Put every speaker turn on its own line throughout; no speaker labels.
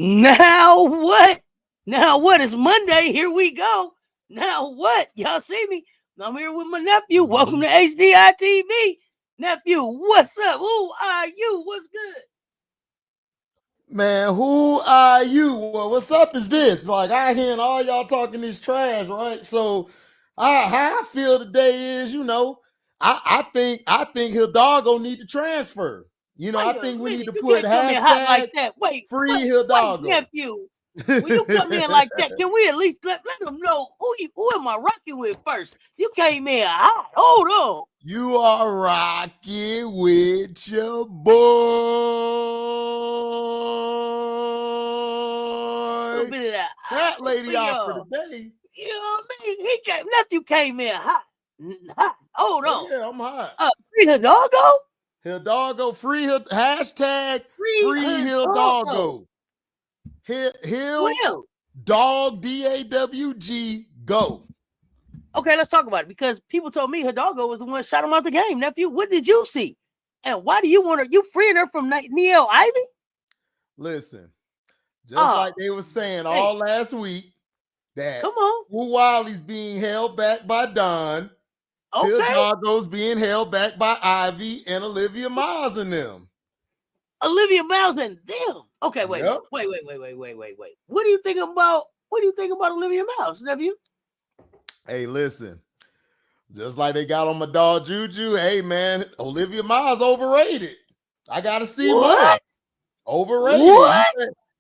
Now what? Now what? It's Monday. Here we go. Now what? Y'all see me? I'm here with my nephew. Welcome to HDIITV. Nephew, what's up? Who are you? What's good?
Man, who are you? Well, what's up is this. Like, I hearing all y'all talking this trash, right? So how I feel today is, you know, I think Hidalgo need to transfer. You know, I think we need to put hashtag
like that. Wait,
free Hidalgo.
Wait, nephew. When you come in like that, can we at least let them know who am I rocking with first? You came in hot. Hold on.
You are rocking with your boy.
A bit of
that lady out for today.
You know what I mean? Nephew came in hot. Hold on.
Yeah, I'm hot.
Free Hidalgo?
Hidalgo, hashtag free Hidalgo. Hill dog DAWG go.
Okay, let's talk about it because people told me Hidalgo was the one shot him out the game. Nephew, what did you see? And why do you want her? You freeing her from Neil Ivy?
Listen, just like they were saying all last week that Flau'jae's being held back by Don. Okay. Hidalgo's being held back by Ivy and Olivia Miles and them.
Olivia Miles and them. Okay, wait. What do you think about Olivia Miles, nephew?
Hey, listen. Just like they got on my dog Juju, hey man, Olivia Miles overrated. I gotta see what overrated. What?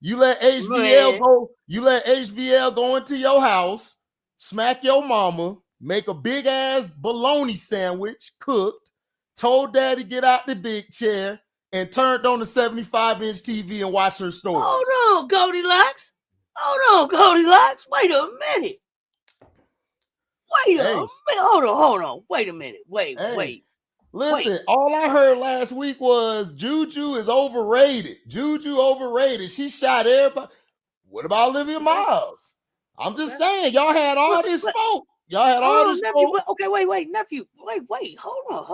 You let HBL go. You let HBL go into your house, smack your mama, make a big ass bologna sandwich cooked, told daddy get out the big chair, and turned on the 75-inch TV and watched her story.
Hold on, Goldilocks. Wait a minute. Hold on. Wait a minute. Wait.
Listen, all I heard last week was Juju is overrated. She shot everybody. What about Olivia Miles? I'm just saying, y'all had all this smoke. Y'all had all this smoke.
Okay, wait, nephew. Wait. Hold on.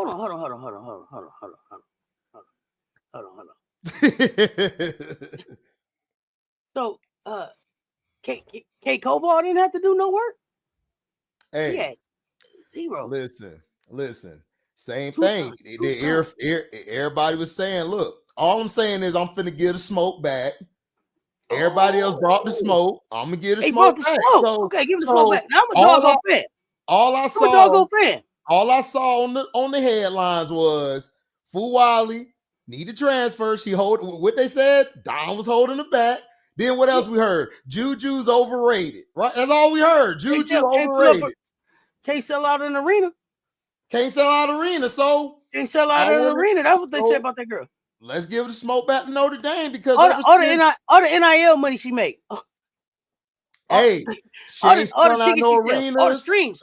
So, K Koval didn't have to do no work.
Hey,
yeah, 0.
Listen. Same thing. Everybody was saying, look, all I'm saying is I'm finna get the smoke back. Everybody else brought the smoke. I'm gonna get the smoke back. So,
okay, give the smoke back. Now I'm a doggo fan.
All I saw on the headlines was Flau'jae need to transfer. What they said, Don was holding the back. Then what else we heard? Juju's overrated. Right? That's all we heard. Juju overrated.
Can't sell out in the arena.
So
can't sell out in the arena. That's what they said about that girl.
Let's give the smoke back to Notre Dame because
all the NIL money she make.
Hey,
all the tickets she sell,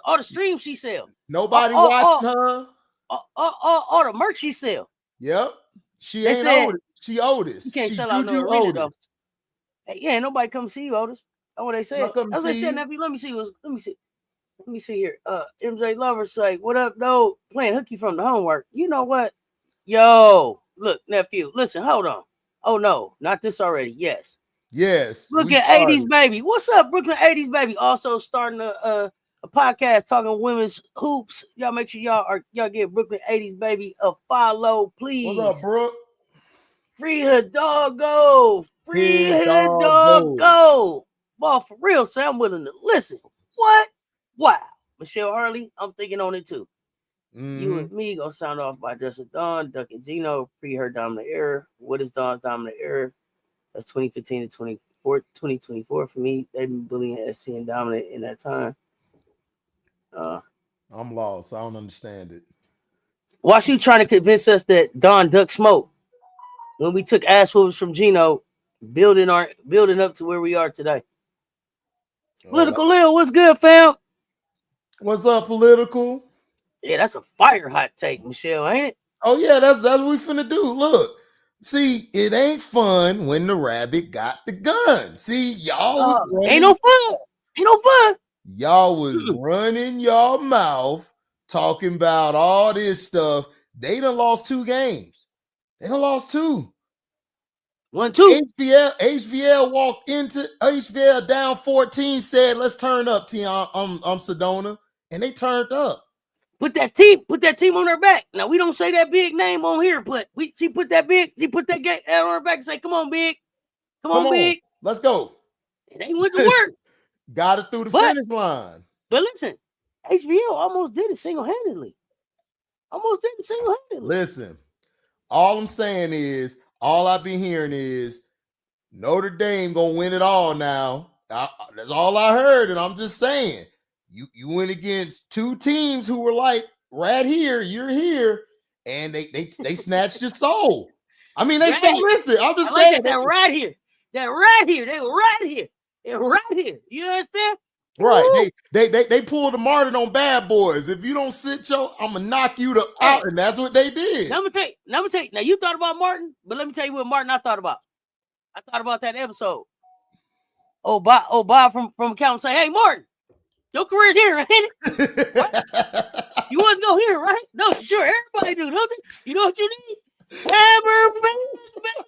all the streams she sell.
Nobody watching her.
All the merch she sell.
Yep, she ain't Otis. She Otis.
You can't sell out no arena though. Hey, yeah, nobody come see you, Otis. That's what they said. That's what they said, nephew. Let me see here. MJ Lover's like, what up, no? Playing hooky from the homework. You know what? Yo, look, nephew. Listen, hold on. Oh no, not this already. Yes.
Yes.
Brooklyn 80s baby. What's up, Brooklyn 80s baby? Also starting a podcast talking women's hoops. Y'all make sure y'all give Brooklyn 80s baby a follow, please.
What's up, Brooke?
Free Hidalgo. Free Hidalgo. Ball for real, so I'm willing to listen. What? Wow. Michelle Hurley, I'm thinking on it too. You and me gonna sound off by Justin Dawn, Duck and Gino, free her dominant era. What is Dawn's dominant era? That's 2015 to 2024 for me. They've been bullying SC and dominant in that time.
I'm lost. I don't understand it.
Why she trying to convince us that Dawn duck smoke when we took ass whoopers from Gino, building up to where we are today? Political Lil, what's good, fam?
What's up, Political?
Yeah, that's a fire hot take, Michelle, ain't it?
Oh yeah, that's what we finna do. Look, see, it ain't fun when the rabbit got the gun. See, y'all was
ain't no fun. Ain't no fun.
Y'all was running y'all mouth talking about all this stuff. They done lost 2 games. They done lost 2.
1-2.
HVL walked into HVL down 14, said, "Let's turn up, T. I'm Sedona," and they turned up.
Put that team on her back. Now we don't say that big name on here, but she put that on her back and say, "Come on, big, come on, big,
let's go."
It ain't went to work.
Got it through the finish line.
But listen, HVL almost did it single-handedly.
Listen, all I'm saying is, all I've been hearing is Notre Dame gonna win it all now. That's all I heard, and I'm just saying, you went against 2 teams who were like, right here, you're here, and they snatched your soul. I mean, they said, listen, I'm just saying
that right here. They were right here. They're right here. You understand?
Right. They pulled a Martin on Bad Boys. If you don't sit I'm gonna knock you out, and that's what they did.
Now I'm gonna tell you. Now you thought about Martin, but let me tell you what Martin I thought about. I thought about that episode. Bob from accountant say, "Hey Martin, your career's here, ain't it? Right? You want to go here, right? No, sure, everybody do, don't they? You know what you need? Hammer pants, man.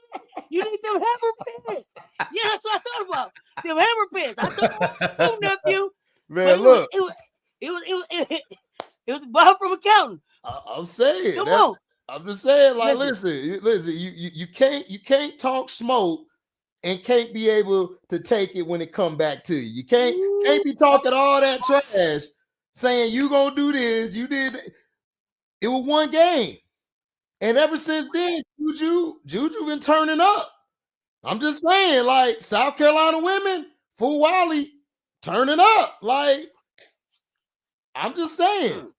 You need them hammer pants. Yeah, that's what I thought about. Them hammer pants. I thought about nephew.
Man, look.
It was Bob from accounting.
I'm saying.
Come on.
I'm just saying, like, listen. You can't talk smoke and can't be able to take it when it come back to you. You can't be talking all that trash, saying you gonna do this. You did. It was 1 game. And ever since then, Juju been turning up. I'm just saying, like, South Carolina women, Full Wiley, turning up. Like, I'm just saying.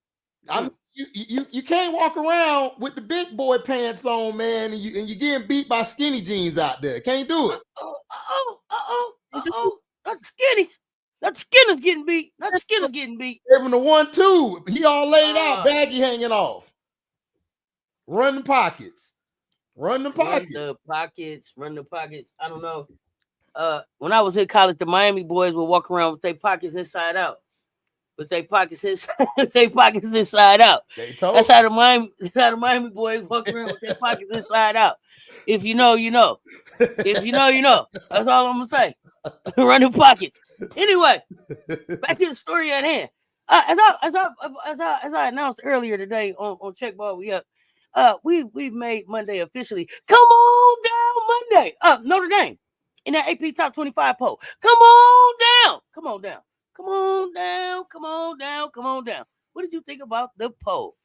You can't walk around with the big boy pants on, man, and you're getting beat by skinny jeans out there. Can't do it.
Not the skinnies. Not the Skinner's getting beat. Not the Skinner's getting beat.
Even the 1-2, he all laid out, baggy hanging off. Run the pockets. Run the pockets.
I don't know. When I was in college, the Miami boys would walk around with their pockets inside out. With their pockets inside out. That's how the Miami boys walk around with their pockets inside out. If you know, you know. If you know, you know. That's all I'm gonna say. Run the pockets. Anyway, back to the story at hand. As I announced earlier today on Check Ball We Up, we've made Monday officially. Come on down Monday. Notre Dame in that AP Top 25 poll. Come on down. Come on down. Come on down. Come on down. Come on down. What did you think about the poll?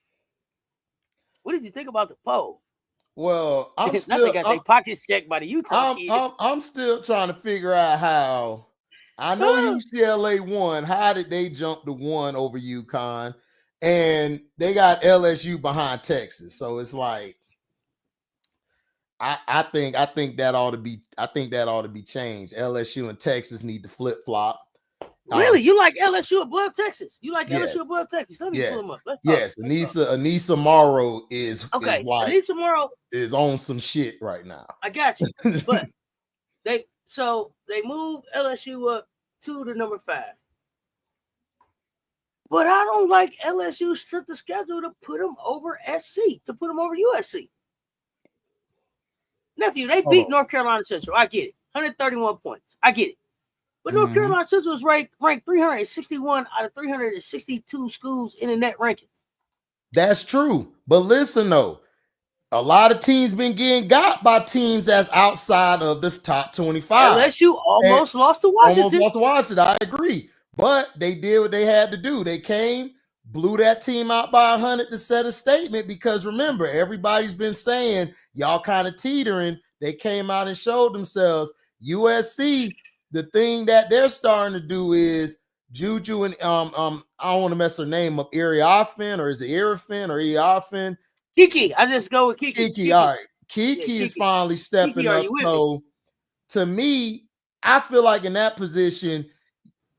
Well, I'm still.
Nothing got their pockets checked by the Utah kids.
I'm still trying to figure out how. I know UCLA won. How did they jump to 1 over UConn? And they got LSU behind Texas. So it's like, I think that ought to be. I think that ought to be changed. LSU and Texas need to flip flop.
Really, you like LSU above Texas? You like LSU above Texas? Let me pull them up. Let's talk.
Yes, Anissa Morrow is like
Anissa Morrow
is on some shit right now.
I got you, but they moved LSU up to the number 5. But I don't like LSU stripped the schedule to put them over SC, to put them over USC. Nephew, they beat North Carolina Central. I get it. 131 points. I get it. But North Carolina Central is ranked 361 out of 362 schools in the net rankings.
That's true. But listen, though, a lot of teams been getting got by teams that's outside of the top 25.
LSU almost lost to Washington.
Almost lost to Washington. I agree. But they did what they had to do. They came, blew that team out by 100 to set a statement, because remember, everybody's been saying y'all kind of teetering. They came out and showed themselves. USC, the thing that they're starting to do is Juju and I don't want to mess her name up, Iriafen, or is it Irifin or Iafin?
Kiki. I just go with Kiki.
Kiki. All right. Kiki is finally stepping up. So to me, I feel like in that position,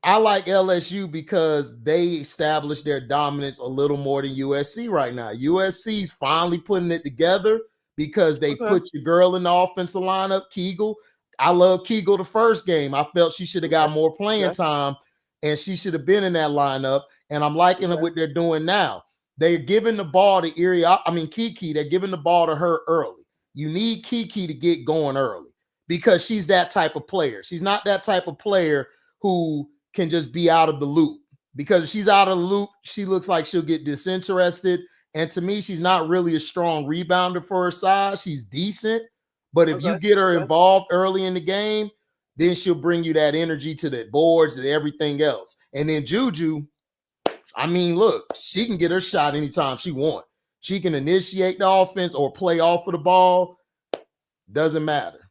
I like LSU because they established their dominance a little more than USC right now. USC's finally putting it together because they put your girl in the offensive lineup, Kegel. I love Kegel the first game. I felt she should have got more playing time, and she should have been in that lineup. And I'm liking what they're doing now. They're giving the ball to Kiki. They're giving the ball to her early. You need Kiki to get going early because she's that type of player. She's not that type of player who can just be out of the loop, because if she's out of the loop, she looks like she'll get disinterested. And to me, she's not really a strong rebounder for her size. She's decent, but if you get her involved early in the game, then she'll bring you that energy to the boards and everything else. And then Juju, I mean, look, she can get her shot anytime she wants. She can initiate the offense or play off of the ball. Doesn't matter.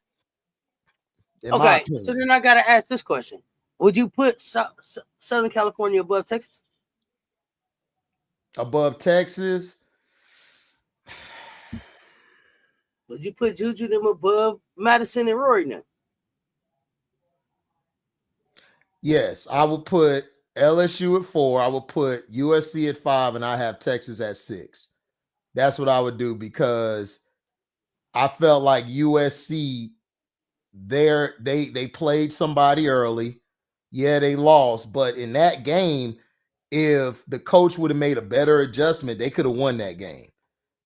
Okay, so then I got to ask this question. Would you put Southern California above Texas?
Above Texas?
Would you put Juju them above Madison and Rory now?
Yes, I would put LSU at 4. I would put USC at 5, and I have Texas at 6. That's what I would do, because I felt like USC, they played somebody early. Yeah, they lost, but in that game, if the coach would have made a better adjustment, they could have won that game.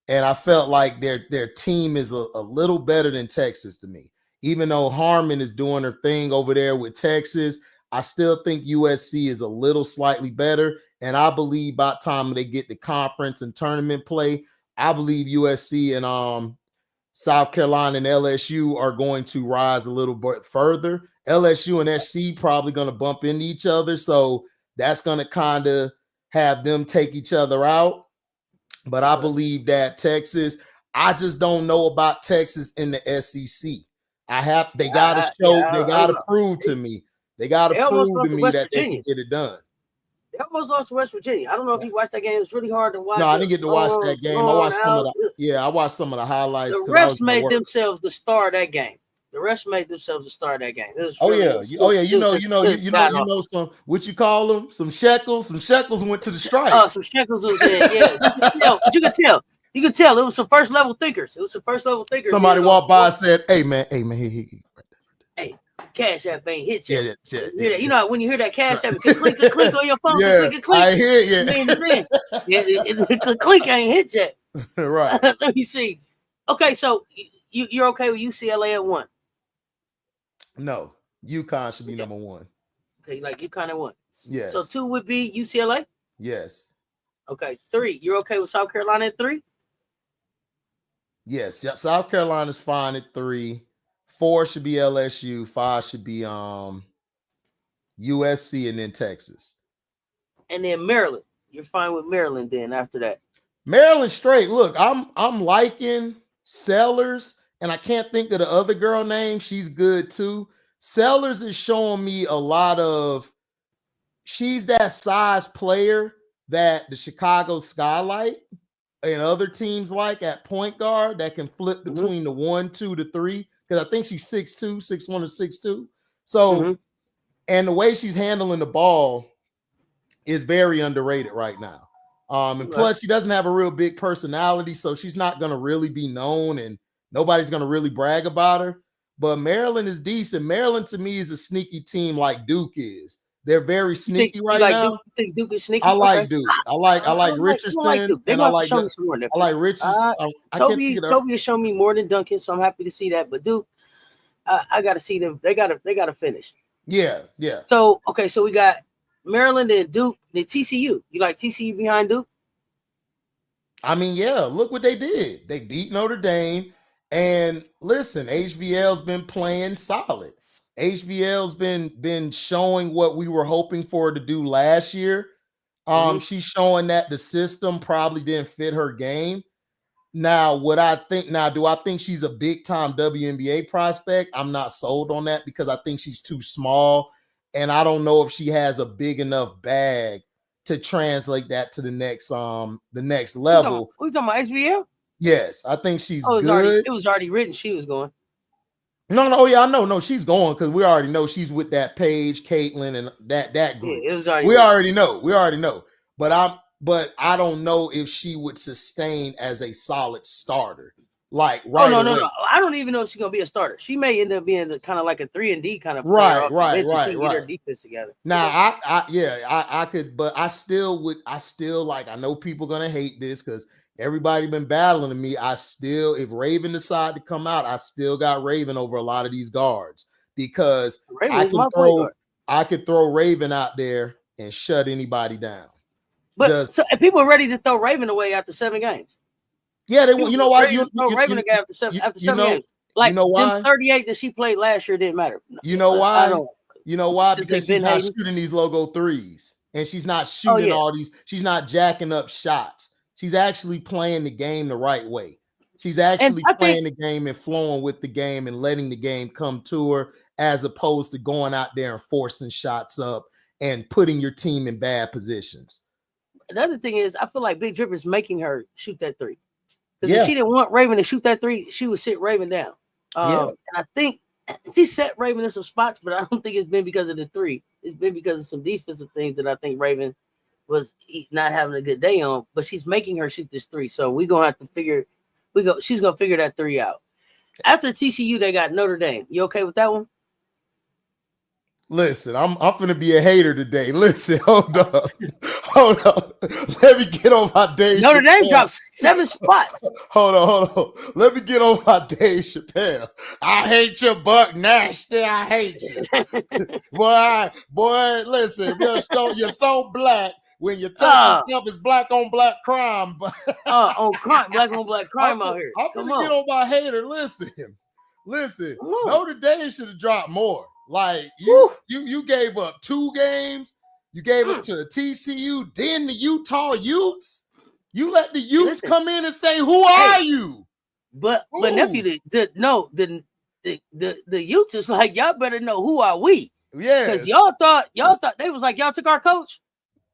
And I felt like their team is a little better than Texas to me. Even though Harmon is doing her thing over there with Texas, I still think USC is a little slightly better. And I believe by the time they get to conference and tournament play, I believe USC and South Carolina and LSU are going to rise a little bit further. LSU and SC probably going to bump into each other, so that's going to kind of have them take each other out. But I believe that Texas, I just don't know about Texas in the SEC. They got to show, they got to prove to me. They got to prove to me that they can get it done.
They almost lost to West Virginia. I don't know if you watched that game. It was really hard to watch.
No, I didn't get to watch that game. I watched I watched some of the highlights.
The refs made themselves the star of that game. The refs made themselves the star of that game. It was
you know some, what you call them? Some shekels. Some shekels went to the strike.
Oh, some shekels was there. Yeah, you could tell. You could tell it was some first level thinkers.
Somebody walked by and said, "Hey man,
hey, Cash App ain't hit yet."
Yeah.
You know when you hear that Cash App, clink on your phone. Clink.
I hear you.
The clink ain't hit yet.
Right.
Let me see. Okay, so you're okay with UCLA at 1?
No, UConn should be number 1.
Okay, like UConn at 1.
Yes.
So 2 would be UCLA?
Yes.
Okay, 3. You're okay with South Carolina at 3?
Yes. South Carolina's fine at 3. 4 should be LSU. 5 should be USC, and then Texas.
And then Maryland. You're fine with Maryland then after that.
Maryland straight. Look, I'm liking Sellers. And I can't think of the other girl name. She's good too. Sellers is showing me a lot of, she's that size player that the Chicago Skylight and other teams like at point guard that can flip between the 1, 2 to 3. Because I think she's 6'2", 6'1", or 6'2". So, and the way she's handling the ball is very underrated right now. And plus, she doesn't have a real big personality, so she's not going to really be known, and nobody's going to really brag about her. But Maryland is decent. Maryland, to me, is a sneaky team like Duke is. They're very sneaky right now.
Duke, you think Duke is sneaky?
I like Duke. I like Richardson.
They're going to show me some more.
I like Richardson.
Toby has shown me more than Duncan, so I'm happy to see that. But Duke, I got to see them. They got to finish.
Yeah.
So we got Maryland and Duke, then TCU. You like TCU behind Duke?
I mean, yeah. Look what they did. They beat Notre Dame. And listen, HVL's been playing solid. HVL's been showing what we were hoping for her to do last year. She's showing that the system probably didn't fit her game. Now, do I think she's a big time WNBA prospect? I'm not sold on that because I think she's too small, and I don't know if she has a big enough bag to translate that to the next level.
Who's talking about HVL?
Yes, I think she's good.
It was already written she was going.
No, yeah, I know. No, she's going because we already know she's with that Paige, Caitlin, and that group.
Yeah, it was already.
We already know. But I don't know if she would sustain as a solid starter. Like right.
Oh, no. I don't even know if she's gonna be a starter. She may end up being kind of like a 3-and-D kind of player.
Right.
Get her defense together.
Now I could, but I still like. I know people gonna hate this because everybody been battling me. If Raven decide to come out, I still got Raven over a lot of these guards because I could throw Raven out there and shut anybody down.
But people are ready to throw Raven away after 7 games.
Yeah, they want. You know why? You
throw Raven away after 7 games. Like, you know why? 38 that she played last year didn't matter.
You know why? You know why? Because she's not shooting these logo threes, and she's not shooting all these. She's not jacking up shots. She's actually playing the game the right way. She's actually playing the game and flowing with the game and letting the game come to her, as opposed to going out there and forcing shots up and putting your team in bad positions.
Another thing is, I feel like Big Drip is making her shoot that 3. Because if she didn't want Raven to shoot that 3, she would sit Raven down. And I think she set Raven in some spots, but I don't think it's been because of the 3. It's been because of some defensive things that I think Raven was not having a good day on. But she's making her shoot this 3, so we're gonna have to figure. She's gonna figure that 3 out. After TCU, they got Notre Dame. You okay with that one?
Listen, I'm gonna be a hater today. Listen, hold up. Let me get on my Dave.
Notre Dame dropped 7 spots.
Hold on. Let me get on my Dave Chappelle. I hate you, Buck Nasty. I hate you, boy. Listen, you're so black. When you touch stuff, it's black on black crime.
Black on black crime out here.
I'm gonna get on my hater. Listen. Notre Dame should have dropped more. Like you gave up 2 games. You gave it to the TCU, then the Utah Utes. You let the Utes come in and say, "Who are you?"
But nephew, the Utes is like, y'all better know who are we. Yeah, because y'all thought they was like, y'all took our coach.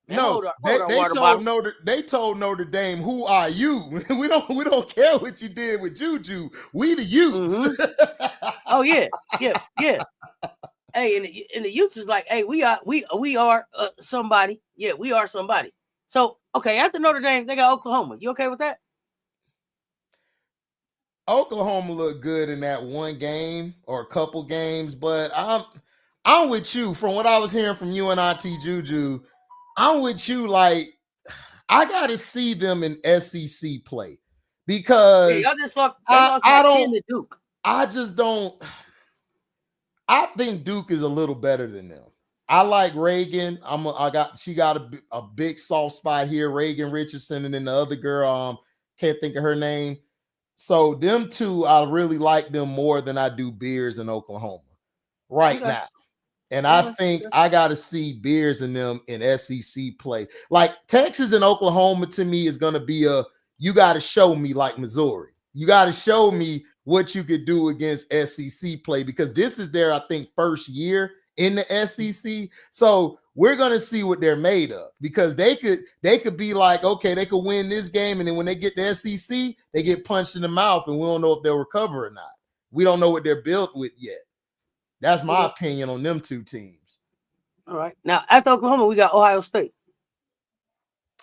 Man,
no, they told Notre Dame, "Who are you?" we don't care what you did with Juju. We the Utes.
Oh yeah. Hey, and the Utes is like, hey, we are somebody. Yeah, we are somebody. So after Notre Dame, they got Oklahoma. You okay with that?
Oklahoma looked good in that one game or a couple games, but I'm with you. From what I was hearing from you and IT Juju, I'm with you. Like, I got to see them in SEC play because
y'all just lost to Duke.
I just don't. I think Duke is a little better than them. I like Reagan. She got a big soft spot here. Reagan Richardson, and then the other girl, can't think of her name. So them two, I really like them more than I do Beers in Oklahoma right now. And I think I got to see Beers and them in SEC play. Like Texas and Oklahoma to me is going to be you got to show me like Missouri. You got to show me what you could do against SEC play, because this is their, I think, first year in the SEC. So we're going to see what they're made of, because they could be like, okay, they could win this game, and then when they get to SEC, they get punched in the mouth, and we don't know if they'll recover or not. We don't know what they're built with yet. That's my opinion on them 2 teams.
All right. Now, after Oklahoma, we got Ohio State.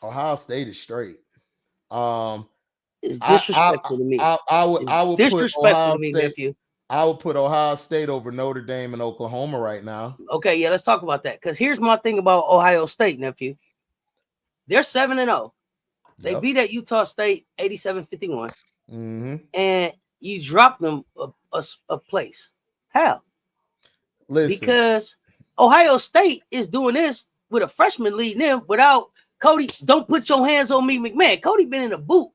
Ohio State is straight.
It's disrespectful to me.
I would
disrespectful
put Ohio
to me,
State,
nephew.
I would put Ohio State over Notre Dame and Oklahoma right now.
Okay, yeah, let's talk about that. Because here's my thing about Ohio State, nephew. They're 7-0. They beat at Utah State 87-51. And you dropped them a place. How?
Listen.
Because Ohio State is doing this with a freshman leading them without Cody. Don't put your hands on me, McMahon. Cody been in the boot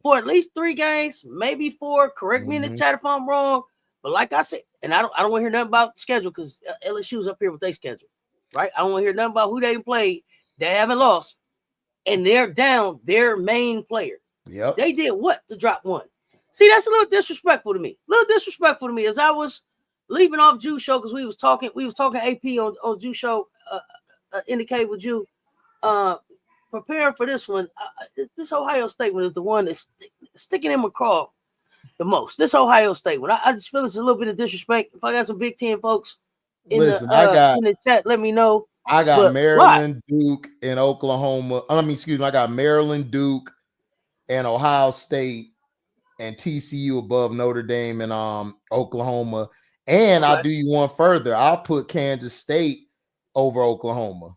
for at least 3 games, maybe 4. Correct me in the chat if I'm wrong. But like I said, and I don't want to hear nothing about schedule because LSU's up here with their schedule, right? I don't want to hear nothing about who they played. They haven't lost, and they're down their main player.
Yep.
They did what to drop 1? See, that's a little disrespectful to me. As I was leaving off Juice Show because we was talking AP on Juice Show, indicate with you, preparing for this one. This Ohio State one is the one that's sticking in my craw the most. This Ohio State one, I just feel it's a little bit of disrespect. If I got some Big Ten folks in the chat, let me know.
I got Maryland, Duke, and Oklahoma. I got Maryland, Duke, and Ohio State and TCU above Notre Dame and Oklahoma. And I'll do you one further. I'll put Kansas State over Oklahoma.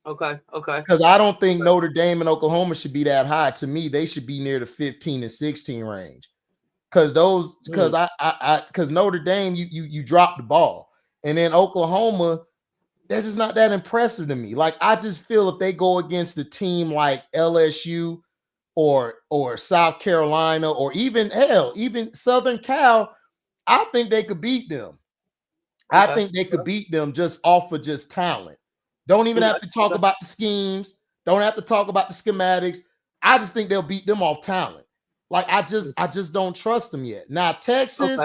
Okay.
Because I don't think Notre Dame and Oklahoma should be that high. To me, they should be near the 15 and 16 range. Because Notre Dame, you dropped the ball. And then Oklahoma, they're just not that impressive to me. Like, I just feel if they go against a team like LSU or South Carolina or even Southern Cal, I think they could beat them. I think they could beat them just off of just talent. Don't even have to talk about the schemes. Don't have to talk about the schematics. I just think they'll beat them off talent. Like, I just don't trust them yet. Now, Texas,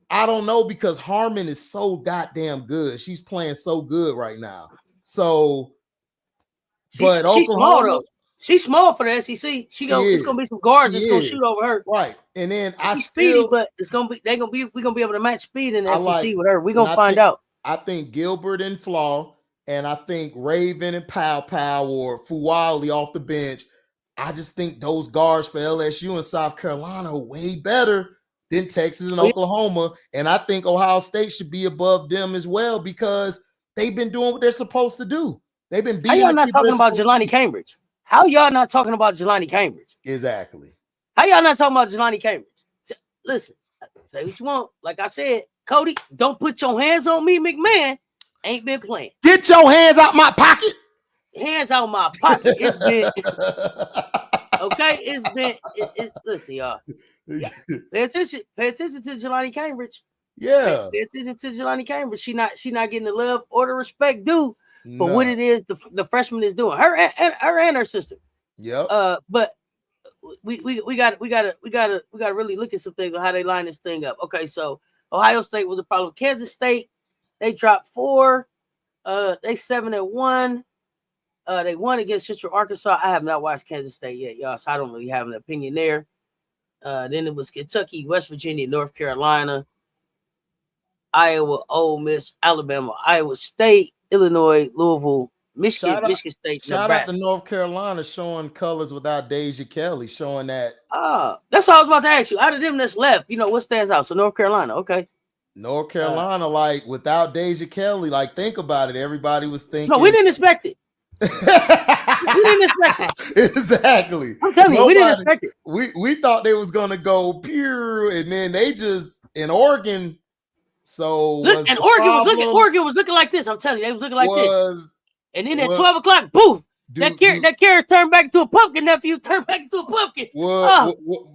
I don't know because Harmon is so goddamn good. She's playing so good right now. So, but Oklahoma,
she's small for the SEC. It's gonna be some guards that's gonna shoot over her.
Right. And then
she's speedy, but we're gonna be able to match speed in the SEC with her. We're gonna find out.
I think Gilbert and Flaw, and I think Raven and Pow or Fuwali off the bench. I just think those guards for LSU and South Carolina are way better than Texas and Oklahoma. And I think Ohio State should be above them as well because they've been doing what they're supposed to do. They've been beating.
How y'all not talking about Jelani Cambridge? How y'all not talking about Jelani Cambridge?
Exactly.
How y'all not talking about Jelani Cambridge? Listen, say what you want. Like I said, Cody, don't put your hands on me, McMahon. Ain't been playing.
Get your hands out my pocket.
Hands out my pocket. It's been okay. It's been. Listen, y'all. Yeah. Pay attention to Jelani Cambridge.
Yeah.
Pay attention to Jelani Cambridge. She not getting the love or the respect due for what it is the freshman is doing. Her and her sister.
Yep.
But we got to really look at some things on how they line this thing up. Okay, so Ohio State was a problem. Kansas State, they dropped 4. They 7-1. They won against Central Arkansas. I have not watched Kansas State yet, y'all, so I don't really have an opinion there. Then it was Kentucky, West Virginia, North Carolina, Iowa, Ole Miss, Alabama, Iowa State, Illinois, Louisville, Michigan State,
shout
Nebraska.
Out to North Carolina showing colors without Deja Kelly, showing that.
That's what I was about to ask you. Out of them that's left, what stands out? So North Carolina, okay.
North Carolina, like without Deja Kelly, like think about it. Everybody was thinking.
No, we didn't expect it. We didn't expect it.
Exactly.
I'm telling you, we didn't expect it.
We thought they was gonna go pure, and then they just in Oregon. So
Oregon was looking like this. I'm telling you, they was looking like this. And then at 12 o'clock, boom, that carrot turned back into a pumpkin. Nephew turned back into a pumpkin.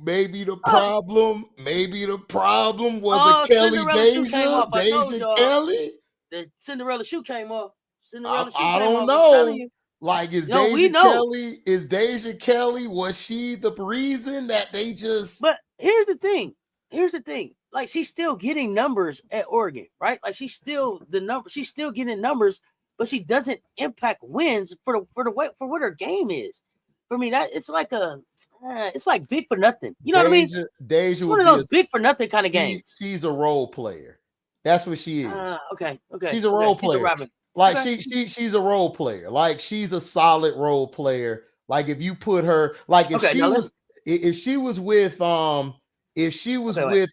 Maybe the problem was a Kelly Deja Kelly.
The Cinderella shoe came off.
I don't know. Like, is Deja Kelly, was she the reason that they just?
But here's the thing. Like, she's still getting numbers at Oregon, right? Like, she's still getting numbers, but she doesn't impact wins for what her game is. For me, that it's like big for nothing. You know what I mean?
Deja,
it's one of those big for nothing kind of games.
She's a role player. That's what she is.
Okay.
She's a role player. Like she's a role player. Like she's a solid role player. Like if you put her, like if she was with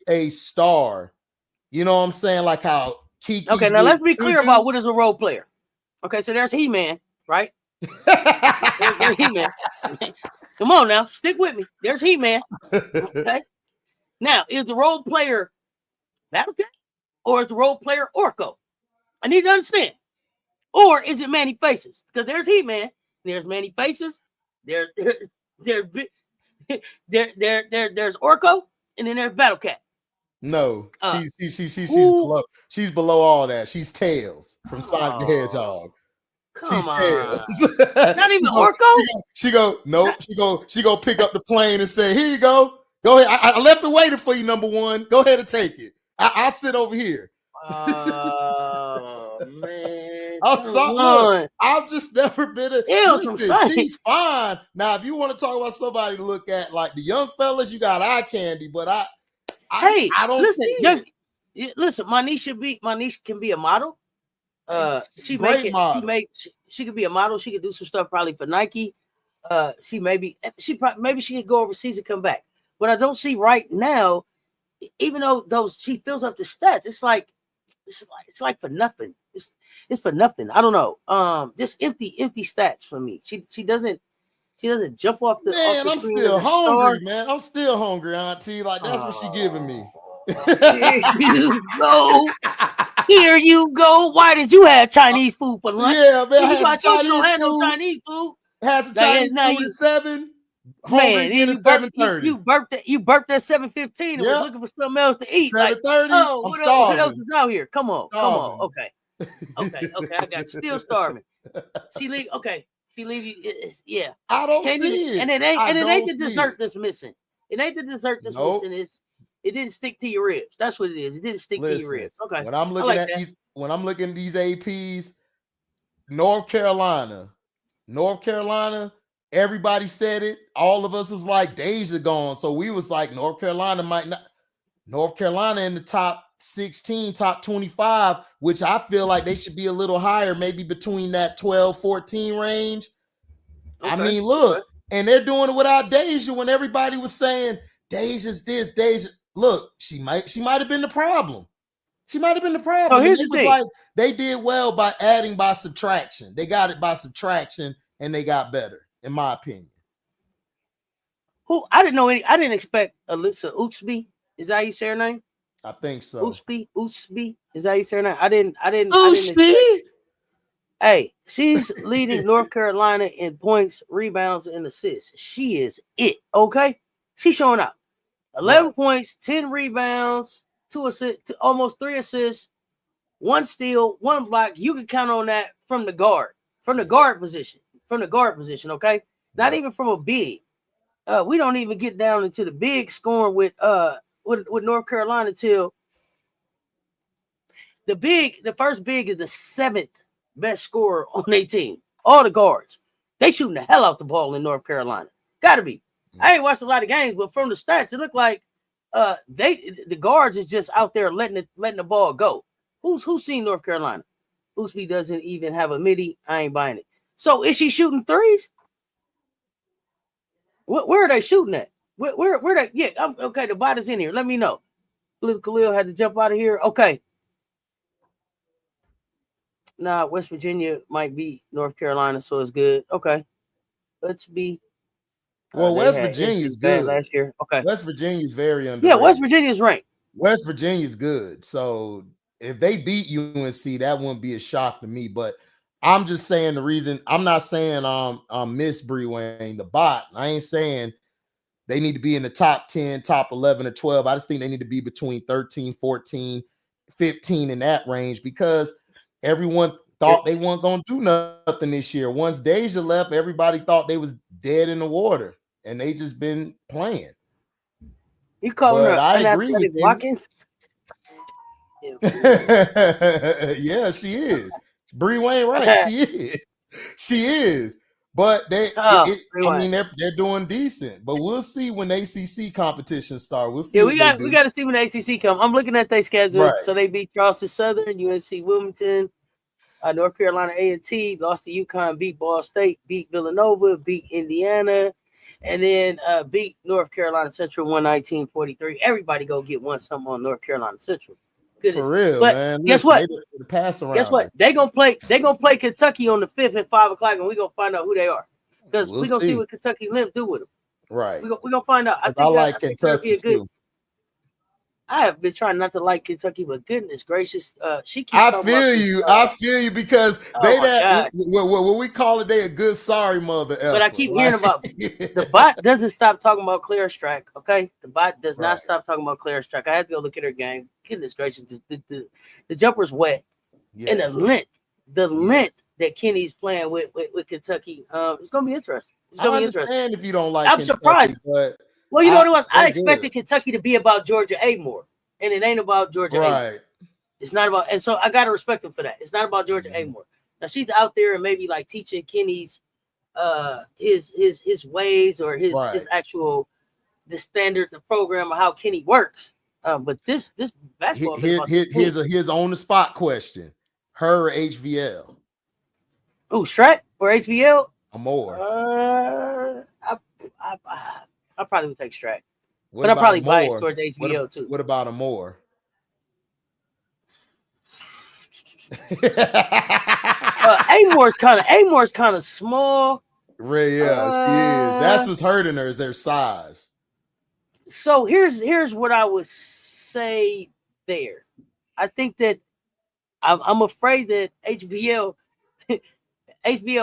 a star, You know what I'm saying? Like how Kiki's
Okay, now let's be clear
Juju.
about what is a role player. Okay, so there's He-Man, right? there's He-Man. Come on now, stick with me. There's He-Man. Okay. Now, is the role player Battle Cat or is the role player Orko? I need to understand. Or is it Manny Faces? Because there's He-Man, there's Manny Faces, there's Orko, and then there's Battle Cat.
No, she's below all that. She's Tails from Sonic the Hedgehog.
Come on. Not even Orko?
She go pick up the plane and say, here you go. Go ahead. I left it waiting for you, number one. Go ahead and take it. I'll sit over here.
Oh, man.
Look, I've just never been she's fine. Now, if you want to talk about somebody to look at, like the young fellas, you got eye candy, but I don't see it.
Listen, my niece can be a model. She could be a model. She could do some stuff probably for Nike. Maybe she could go overseas and come back. But I don't see right now, even though she fills up the stats, it's like for nothing. It's for nothing. I don't know. Just empty stats for me. She doesn't jump off the.
Man,
off the
I'm still hungry, man. I'm still hungry, Auntie. Like that's what she giving me.
Here you go. Here you go. Why did you have Chinese food for lunch?
Yeah, man. I had
Chinese food. No Chinese food.
Had some Chinese food at 7. Hungry again at 7:30.
You burped at 7:15 and was looking for something else to eat.
7:30.
What else is out here? Come on. Okay. I got you. Still starving. She leave you. Yeah.
I don't see it.
And it ain't the dessert that's missing. It ain't the dessert that's missing. It didn't stick to your ribs. That's what it is. It didn't stick to your ribs. Okay.
When I'm looking at these APs, North Carolina, everybody said it. All of us was like, Deja gone. So we was like, North Carolina in the top 16, top 25, which I feel like they should be a little higher, maybe between that 12, 14 range. Okay. I mean, look, and they're doing it without Deja when everybody was saying, Deja's this, Deja. Look, she might have been the problem. Oh, here's the thing. Like, they did well by adding by subtraction. They got it by subtraction and they got better, in my opinion.
Who I didn't expect Alyssa Utsby. Is that how you say her name?
I think so.
Utsby. Is that how you say her name? I didn't expect. Hey, she's leading North Carolina in points, rebounds, and assists. She is it. Okay. She's showing up. 11 points, 10 rebounds, 2 assists, almost 3 assists, 1 steal, 1 block. You can count on that from the guard position. Okay, not even from a big. We don't even get down into the big scoring with North Carolina till the first big is the 7th best scorer on their team. All the guards, they shooting the hell out the ball in North Carolina. Gotta be. I ain't watched a lot of games, but from the stats, it looked like the guards is just out there letting the ball go. Who's seen North Carolina? Utsby doesn't even have a midi. I ain't buying it. So is she shooting threes? Where are they shooting at? Where they? Yeah, okay. The bot is in here. Let me know. Little Khalil had to jump out of here. Okay. Nah, West Virginia might beat North Carolina, so it's good. Okay. Let's be.
Well, West Virginia is good
last year. Okay.
West Virginia is very underrated.
Yeah, West Virginia is ranked.
West Virginia is good. So if they beat UNC, that wouldn't be a shock to me. But I'm just saying the reason. I'm not saying Miss Bree Wayne, the bot. I ain't saying they need to be in the top 10, top 11 or 12. I just think they need to be between 13, 14, 15 in that range because everyone thought they weren't going to do nothing this year. Once Deja left, everybody thought they was dead in the water. And they just been playing.
You calling her unathletic Watkins?
Yeah, she is. Bree Wayne, right? She is. But they're doing decent. But we'll see when the ACC competition start. We'll see.
Yeah, we got to see when the ACC come. I'm looking at their schedule. Right. So they beat Charleston Southern, UNC Wilmington, North Carolina A&T, lost to UConn, beat Ball State, beat Villanova, beat Indiana. And then beat North Carolina Central 119-43. Everybody go get something on North Carolina Central. goodness.
For real,
but
man.
Guess what?
The pass around.
Guess what? They're gonna play Kentucky on the 5th at 5 o'clock, and we're gonna find out who they are. Because we're gonna see what Kentucky Limp do with them.
Right.
We're gonna find out. I
like Kentucky too.
I have been trying not to like Kentucky, but goodness gracious, she keeps.
I feel you because what we call it, they a good sorry mother.
But I keep hearing about the bot doesn't stop talking about Clear Strike. Okay, the bot does not stop talking about Clear Strike. I had to go look at her game. Goodness gracious, the jumper's wet, and the length that Kenny's playing with Kentucky, it's gonna be interesting. It's gonna be interesting.
If you don't like,
I'm surprised.
But
well, you know what it was? I expected Kentucky to be about Georgia A more, and it ain't about Georgia A. It's not about, and so I gotta respect them for that. It's not about Georgia A more. Now she's out there and maybe like teaching Kenny's his ways or his actual the standard, the program of how Kenny works. But this basketball
here's on the spot question: her or HVL?
Oh, Shrek or HVL?
More.
I probably would take Strat, but I'm probably biased towards HBO too.
What about Amore?
Amore's kind of small.
Right, yeah, she is. That's what's hurting her is their size.
So here's what I would say there. I think that I'm afraid that HVL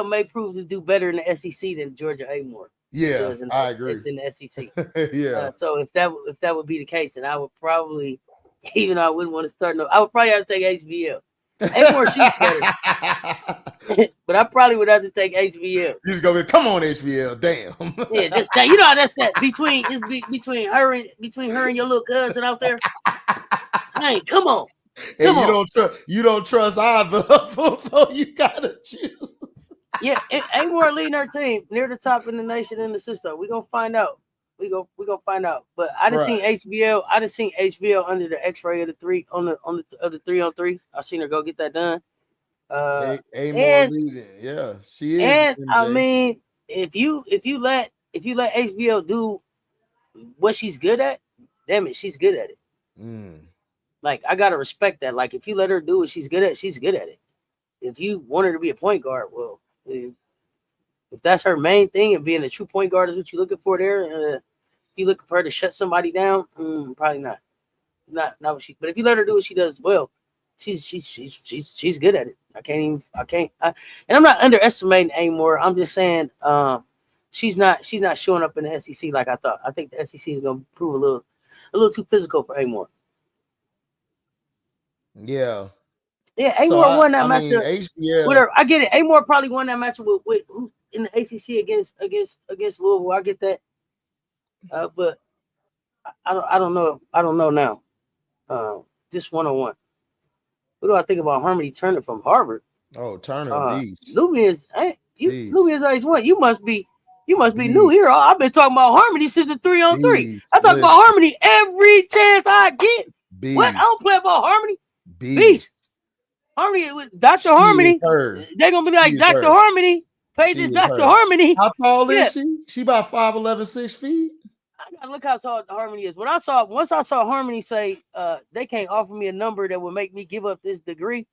may prove to do better in the SEC than Georgia A more.
Yeah, I agree.
In the SEC.
Yeah.
So if that would be the case, then I would probably, even though I wouldn't want to start, I would probably have to take HVL. A-more shoots better, but I probably would have to take HVL.
You just go, come on, HVL, damn.
Yeah, just that. You know how that's that between her and your little cousin out there. Hey, come on.
And you don't trust either of them, so you gotta choose.
Yeah, A-more leading her team near the top in the nation in the system. We're gonna find out. We gonna find out. But I just seen HBL. I just seen HBL under the X-ray of the 3 on the 3-on-3. I seen her go get that done.
A-more leading. Yeah, she is.
And I mean, if you let HBL do what she's good at, damn it, she's good at it. Like I gotta respect that. Like if you let her do what she's good at it. If you want her to be a point guard, well, if that's her main thing and being a true point guard is what you're looking for there, if you looking for her to shut somebody down, probably not what she. But if you let her do what she does well, she's good at it. And I'm not underestimating A-more. I'm just saying she's not showing up in the SEC like I thought. I think the SEC is gonna prove a little too physical for A-more.
Yeah.
Yeah, A-more won that matchup. Whatever, I get it. A-more probably won that matchup with in the ACC against Louisville. I get that, but I don't know. I don't know now. Just 1-on-1. What do I think about Harmony Turner from Harvard?
Oh, Turner,
Lumia's Lumia's H1. You must be new here. I've been talking about Harmony since the 3-on-3. I talk about Harmony every chance I get. What? I don't play about Harmony. Beast. Harmony with Dr. Harmony. They're gonna be like Dr. Harmony. Paige Dr. Harmony.
How tall is she? She about 5'11", 6 feet.
I gotta look how tall Harmony is. Once I saw Harmony say, they can't offer me a number that will make me give up this degree.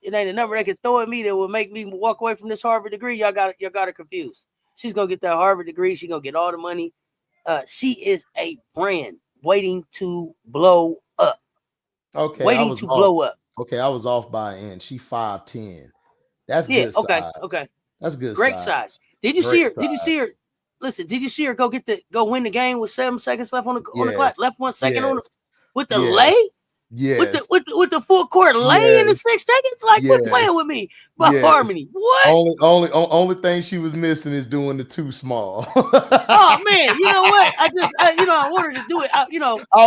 It ain't a number they can throw at me that will make me walk away from this Harvard degree. Y'all got her confused. She's gonna get that Harvard degree. She's gonna get all the money. She is a brand waiting to blow up.
Okay,
waiting to blow up.
Okay, I was off by an inch. She 5'10". That's good.
Okay.
That's good.
Great size. Did you see her? Did you see her? Listen, did you see her go win the game with 7 seconds left on the clock? Left 1 second on with the lay?
Yes.
With the full court lay in the 6 seconds? Like quit playing with me. But Harmony. What?
Only thing she was missing is doing the too small.
Oh man, you know what? I wanted to do it. I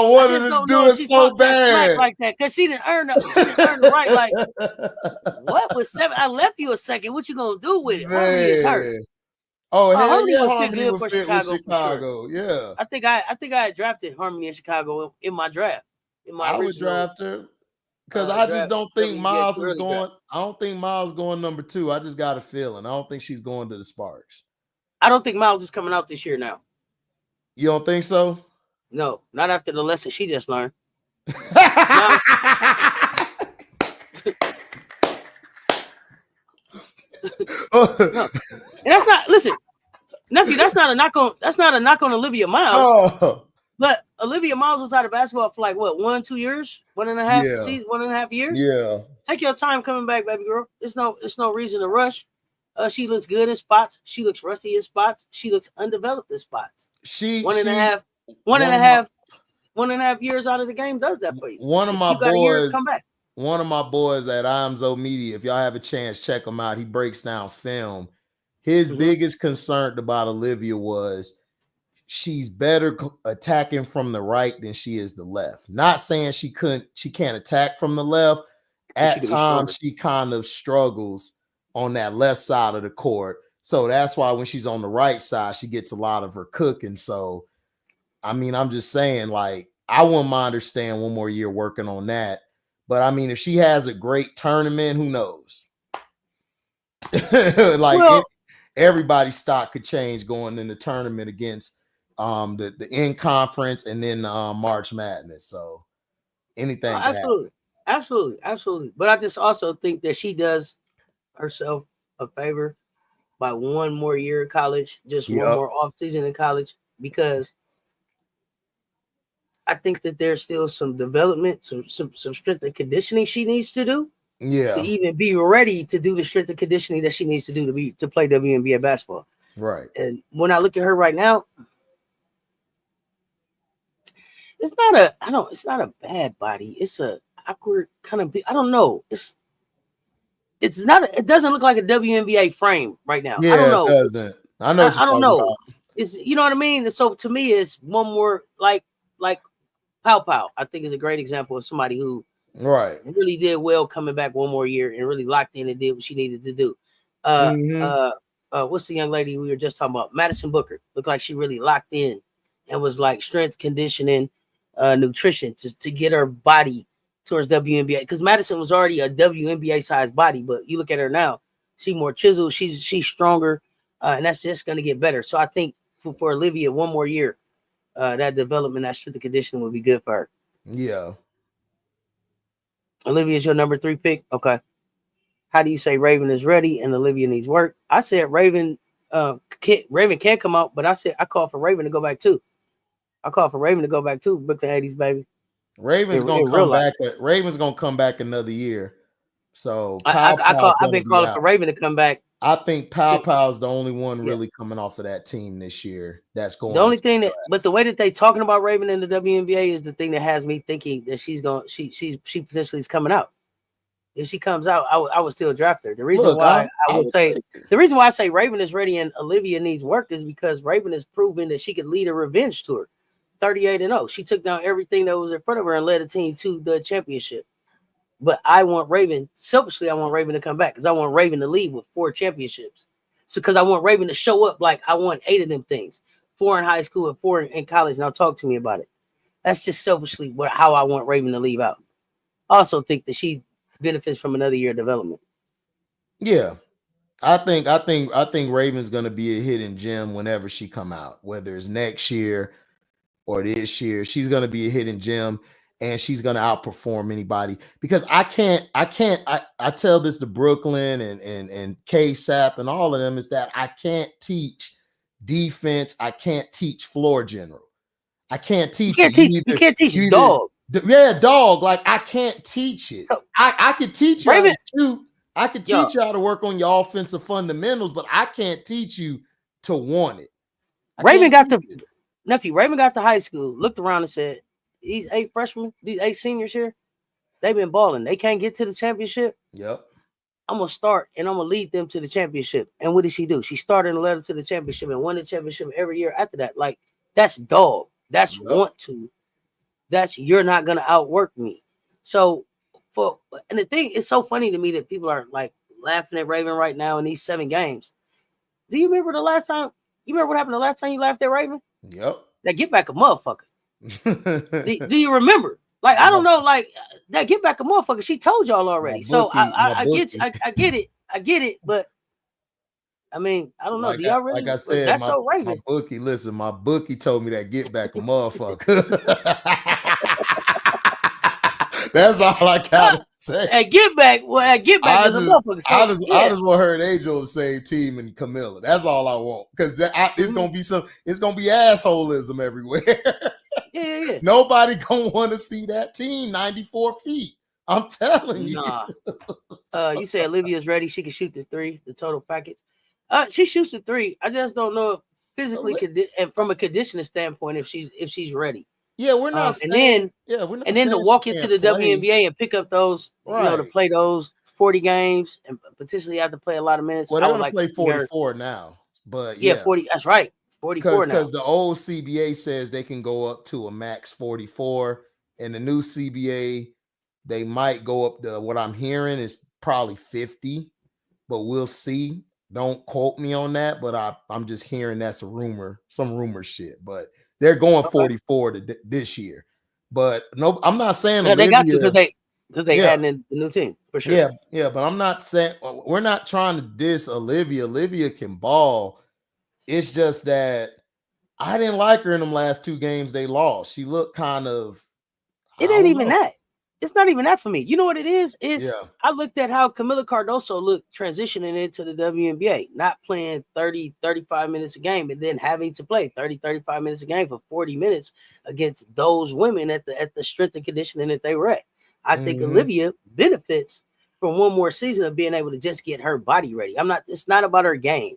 wanted to do it so bad
like that because she didn't earn the right. Like what was 7? I left you a second. What you gonna do with it? Harmony is hurt.
Oh, hell yeah,
Harmony would fit
with Chicago.
Sure. Yeah. I think I had drafted Harmony in Chicago in my draft.
I would draft her because I just don't think Miles is going. I don't think Miles going number 2. I just got a feeling. I don't think she's going to the Sparks.
I don't think Miles is coming out this year now.
You don't think so?
No, not after the lesson she just learned. No. And that's not, listen, nephew, that's not a knock on Olivia Miles.
Oh.
But Olivia Miles was out of basketball for like what, 1-2 years, 1.5 years.
Yeah.
Take your time coming back, baby girl. It's no reason to rush. She looks good in spots. She looks rusty in spots. She looks undeveloped in spots. One and a half years out of the game does that for you.
One of my
you got a year to come back.
One of my boys at IMZO Media, if y'all have a chance, check him out. He breaks down film. His biggest concern about Olivia was she's better attacking from the right than she is the left. Not saying she can't attack from the left. At times, she kind of struggles on that left side of the court. So that's why when she's on the right side, she gets a lot of her cooking. So, I mean, I'm just saying, like, I wouldn't mind her staying one more year working on that. But, I mean, if she has a great tournament, who knows? Everybody's stock could change going in the tournament against the in-conference and then March Madness. So, anything can happen.
Absolutely. But I just also think that she does herself a favor by one more year of college, just one more off season in college, because I think that there's still some development, some strength and conditioning she needs to do.
Yeah.
To even be ready to do the strength and conditioning that she needs to do to play WNBA basketball.
Right.
And when I look at her right now, it's not a bad body. It's a awkward kind of, I don't know. It doesn't look like a WNBA frame right now.
Yeah,
I don't know.
It doesn't. I don't
know.
About.
It's, you know what I mean? And so to me, it's one more like Pow Pow. I think is a great example of somebody who really did well coming back one more year and really locked in and did what she needed to do. What's the young lady we were just talking about? Madison Booker. Looked like she really locked in and was like strength conditioning, nutrition to get her body towards WNBA, because Madison was already a WNBA sized body, but you look at her now, she's more chiseled, she's stronger, and that's just going to get better. So I think for Olivia, one more year, that development, that strength and conditioning would be good for her.
Yeah.
Olivia is your number 3 pick. Okay. How do you say Raven is ready and Olivia needs work? I said Raven can't come out, but I call for Raven to go back too. Brooklyn 80s, baby.
Raven's gonna come back. Raven's gonna come back another year. So
I've been calling for Raven to come back.
I think Pow's the only one really coming off of that team this year. That's going.
The only thing but the way that they talking about Raven in the WNBA is the thing that has me thinking that she potentially is coming out. If she comes out, I would still draft her. The reason why I say Raven is ready and Olivia needs work is because Raven has proven that she could lead a revenge tour. 38-0. She took down everything that was in front of her and led the team to the championship. But I want Raven to come back because I want Raven to lead with 4 championships. So because I want Raven to show up like I won 8 of them things, 4 in high school and 4 in college. Now talk to me about it. That's just selfishly how I want Raven to leave out. I also think that she benefits from another year of development.
Yeah. I think Raven's gonna be a hidden gem whenever she come out, whether it's next year or this year. She's going to be a hidden gem and she's going to outperform anybody, because I tell this to Brooklyn and K-Sap and all of them, is that I can't teach defense. I can't teach floor general. I can't teach
you can't teach dog.
Yeah, dog. Like I can't teach it. So, I could teach you how to shoot. I could teach you how to work on your offensive fundamentals, but I can't teach you to want it.
Raven got to high school, looked around and said, these 8 freshmen, these 8 seniors here, they've been balling. They can't get to the championship.
Yep.
I'm going to start and I'm going to lead them to the championship. And what did she do? She started and led them to the championship and won the championship every year after that. Like, that's dog. That's want to. That's you're not going to outwork me. So, and the thing, it's so funny to me that people are like laughing at Raven right now in these 7 games. Do you remember the last time? You remember what happened the last time you laughed at Raven?
Yep.
That get back a motherfucker. do you remember? Like, I don't know. Like, that get back a motherfucker. She told y'all already. So I get it. But I mean, I don't know. Do y'all really?
Like I said,
that's so Raven.
My bookie told me that get back a motherfucker. That's all I got. say.
At Get Back, well, at Get Back is a motherfucker. So,
I just want her and Angel to save team and Camilla. That's all I want. Because it's gonna be it's gonna be assholism everywhere.
Yeah.
Nobody gonna want to see that team 94 feet. I'm telling you.
You say Olivia's ready. She can shoot the three, the total package. She shoots the three. I just don't know if physically and from a conditioning standpoint if she's ready.
Yeah, we're not
saying, and then to walk into the WNBA and pick up those, to play those 40 games and potentially have to play a lot of minutes.
Well, they're gonna play 44 now, but
40. That's right, 44 now.
Because the old CBA says they can go up to a max 44, and the new CBA they might go up to what I'm hearing is probably 50, but we'll see. Don't quote me on that, but I'm just hearing that's a rumor, some rumor shit. But they're going 44 this year. But no, I'm not saying
they got to because they adding in the new team for sure.
Yeah, but I'm not saying we're not trying to diss Olivia. Olivia can ball. It's just that I didn't like her in them last 2 games they lost. She looked kind of.
It ain't even that. It's not even that for me. You know what it is? I looked at how Camila Cardoso looked transitioning into the WNBA, not playing 30, 35 minutes a game, and then having to play 30, 35 minutes a game for 40 minutes against those women at the strength and conditioning that they were at. I think Olivia benefits from one more season of being able to just get her body ready. It's not about her game.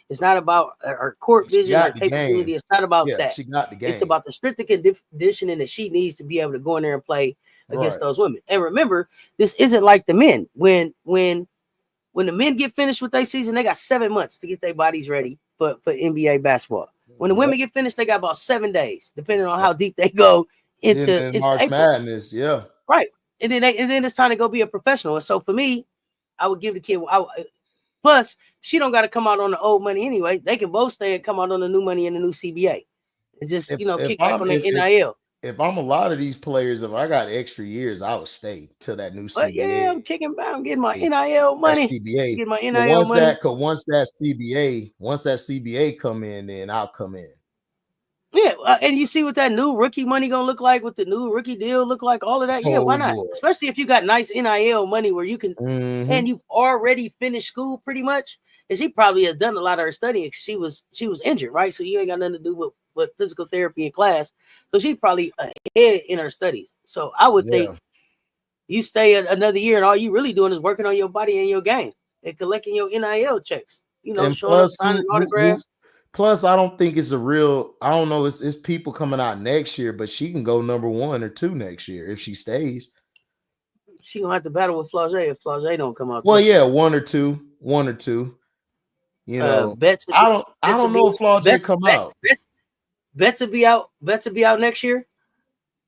It's not about her court vision, her capability. Game. It's not about that.
She got the game.
It's about the strength and conditioning that she needs to be able to go in there and play against those women. And remember, this isn't like the men. When the men get finished with their season, they got 7 months to get their bodies ready for NBA basketball. When the women get finished, they got about 7 days, depending on how deep they go into
March
April.
Madness. Yeah,
right. And then it's time to go be a professional. And so for me, I would give the kid. Plus, she don't got to come out on the old money anyway. They can both stay and come out on the new money in the new CBA. And just kick back on the NIL.
If I'm a lot of these players, if I got extra years, I would stay to that new CBA.
But yeah, I'm kicking back. I'm getting my NIL money.
CBA.
Get my NIL money.
Once that CBA come in, then I'll come in.
Yeah, and you see what that new rookie money gonna look like, what the new rookie deal look like, all of that. Yeah, why not? Lord. Especially if you got nice NIL money where you can, and you've already finished school pretty much. And she probably has done a lot of her studying. She was injured, right? So you ain't got nothing to do with physical therapy in class. So she's probably ahead in her studies. So I would think you stay another year and all you really doing is working on your body and your game and collecting your NIL checks. And showing up, signing autographs.
Plus, I don't think it's I don't know, it's people coming out next year, but she can go number 1 or 2 next year if she stays.
She gonna have to battle with Flau'jae if Flau'jae don't come out.
Well, yeah, 1 or 2. You know, I don't know if Flau'jae come out.
Betts will be out. Betts will be out next year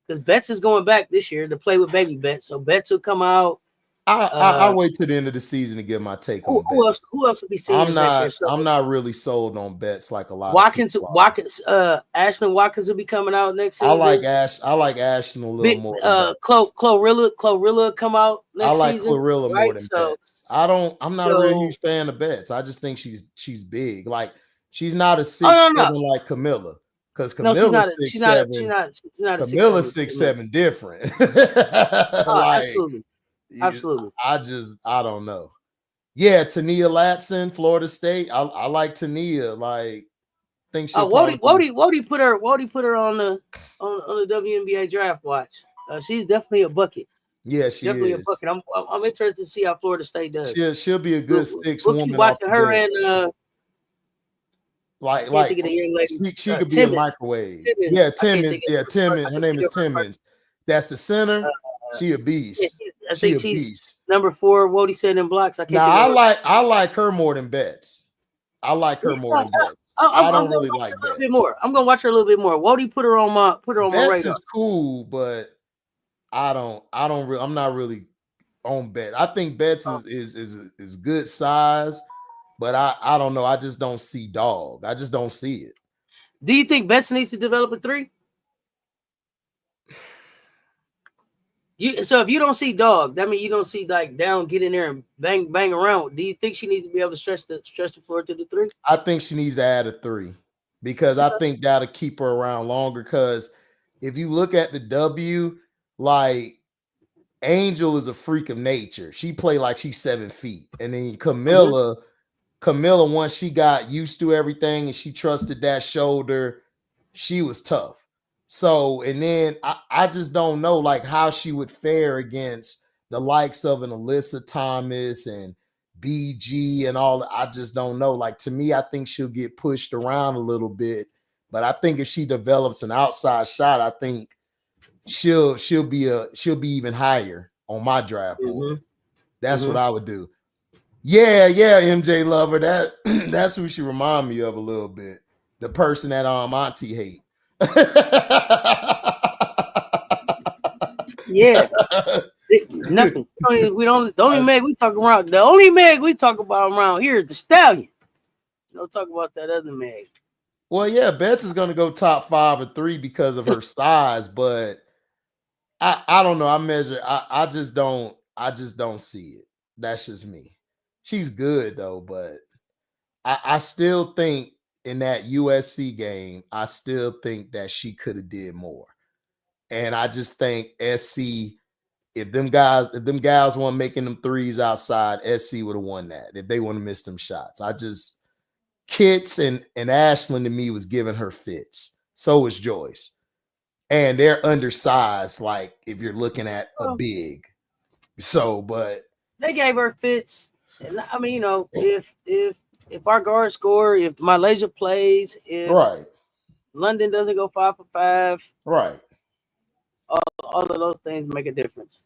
because Betts is going back this year to play with baby Betts. So Betts will come out.
I'll wait to the end of the season to get my take on Betts.
Who else will be seen next year? So,
I'm not really sold on Betts like a lot.
Watkins, Ashlyn Watkins will be coming out next season.
I like Ashlyn a little more.
Chlorilla come out next season.
I like Chlorilla more than Betts. I'm not really a huge fan of Betts. I just think she's big. Like she's not a 6'7" like Camilla. Because Camilla's 6'7". Camilla's 6'7" different.
Absolutely. Absolutely.
I don't know. Yeah, Tania Latson, Florida State. I like Tania. Like, think she.
Wody put her on the WNBA draft watch. She's definitely a bucket.
Yeah, she
definitely
is.
A bucket. I'm interested to see how Florida State does.
She'll be a good 6 woman.
Keep watching her and
like the young lady. She could be a microwave. Timmons. Yeah, Timmons. Yeah, Timmons. Her name is Timmons. That's the center. She a beast.
I think she's number 4. What he said in blocks.
I like her more than Betts. I like her more than Betts. I don't really like Betts.
A bit more. I'm gonna watch her a little bit more. Wody put her on my radar.
Betts is cool, but I'm not really on Betts. I think Betts is good size, but I don't know. I just don't see dog. I just don't see it.
Do you think Betts needs to develop a 3? So if you don't see dog, that means you don't see like down, get in there and bang around. Do you think she needs to be able to stretch the floor to the 3?
I think she needs to add a 3 because I think that'll keep her around longer. Because if you look at the W, like Angel is a freak of nature. She played like she's 7 feet. And then Camilla, once she got used to everything and she trusted that shoulder, she was tough. So, and then I just don't know like how she would fare against the likes of an Alyssa Thomas and BG and all. I just don't know. Like, to me, I think she'll get pushed around a little bit. But I think if she develops an outside shot, I think she'll be even higher on my draft board. That's what I would do. Yeah, MJ Lover. That's who she remind me of a little bit. The person that Auntie hate.
Yeah. Nothing. The only Meg we talk about around here is the Stallion. Don't talk about that other Meg.
Well, yeah, Betts is gonna go top 5 or 3 because of her size, but I don't know. I just don't see it. That's just me. She's good though, but I still think in that USC game, I still think that she could have did more. And I just think SC, if them guys weren't making them threes outside, SC would have won that if they wouldn't have missed them shots. Kits and Ashlyn to me was giving her fits. So was Joyce. And they're undersized, like if you're looking at a big. So, but
they gave her fits. And I mean, if our guard score, if Malaysia plays, if London doesn't go 5 for 5, all of those things make a difference.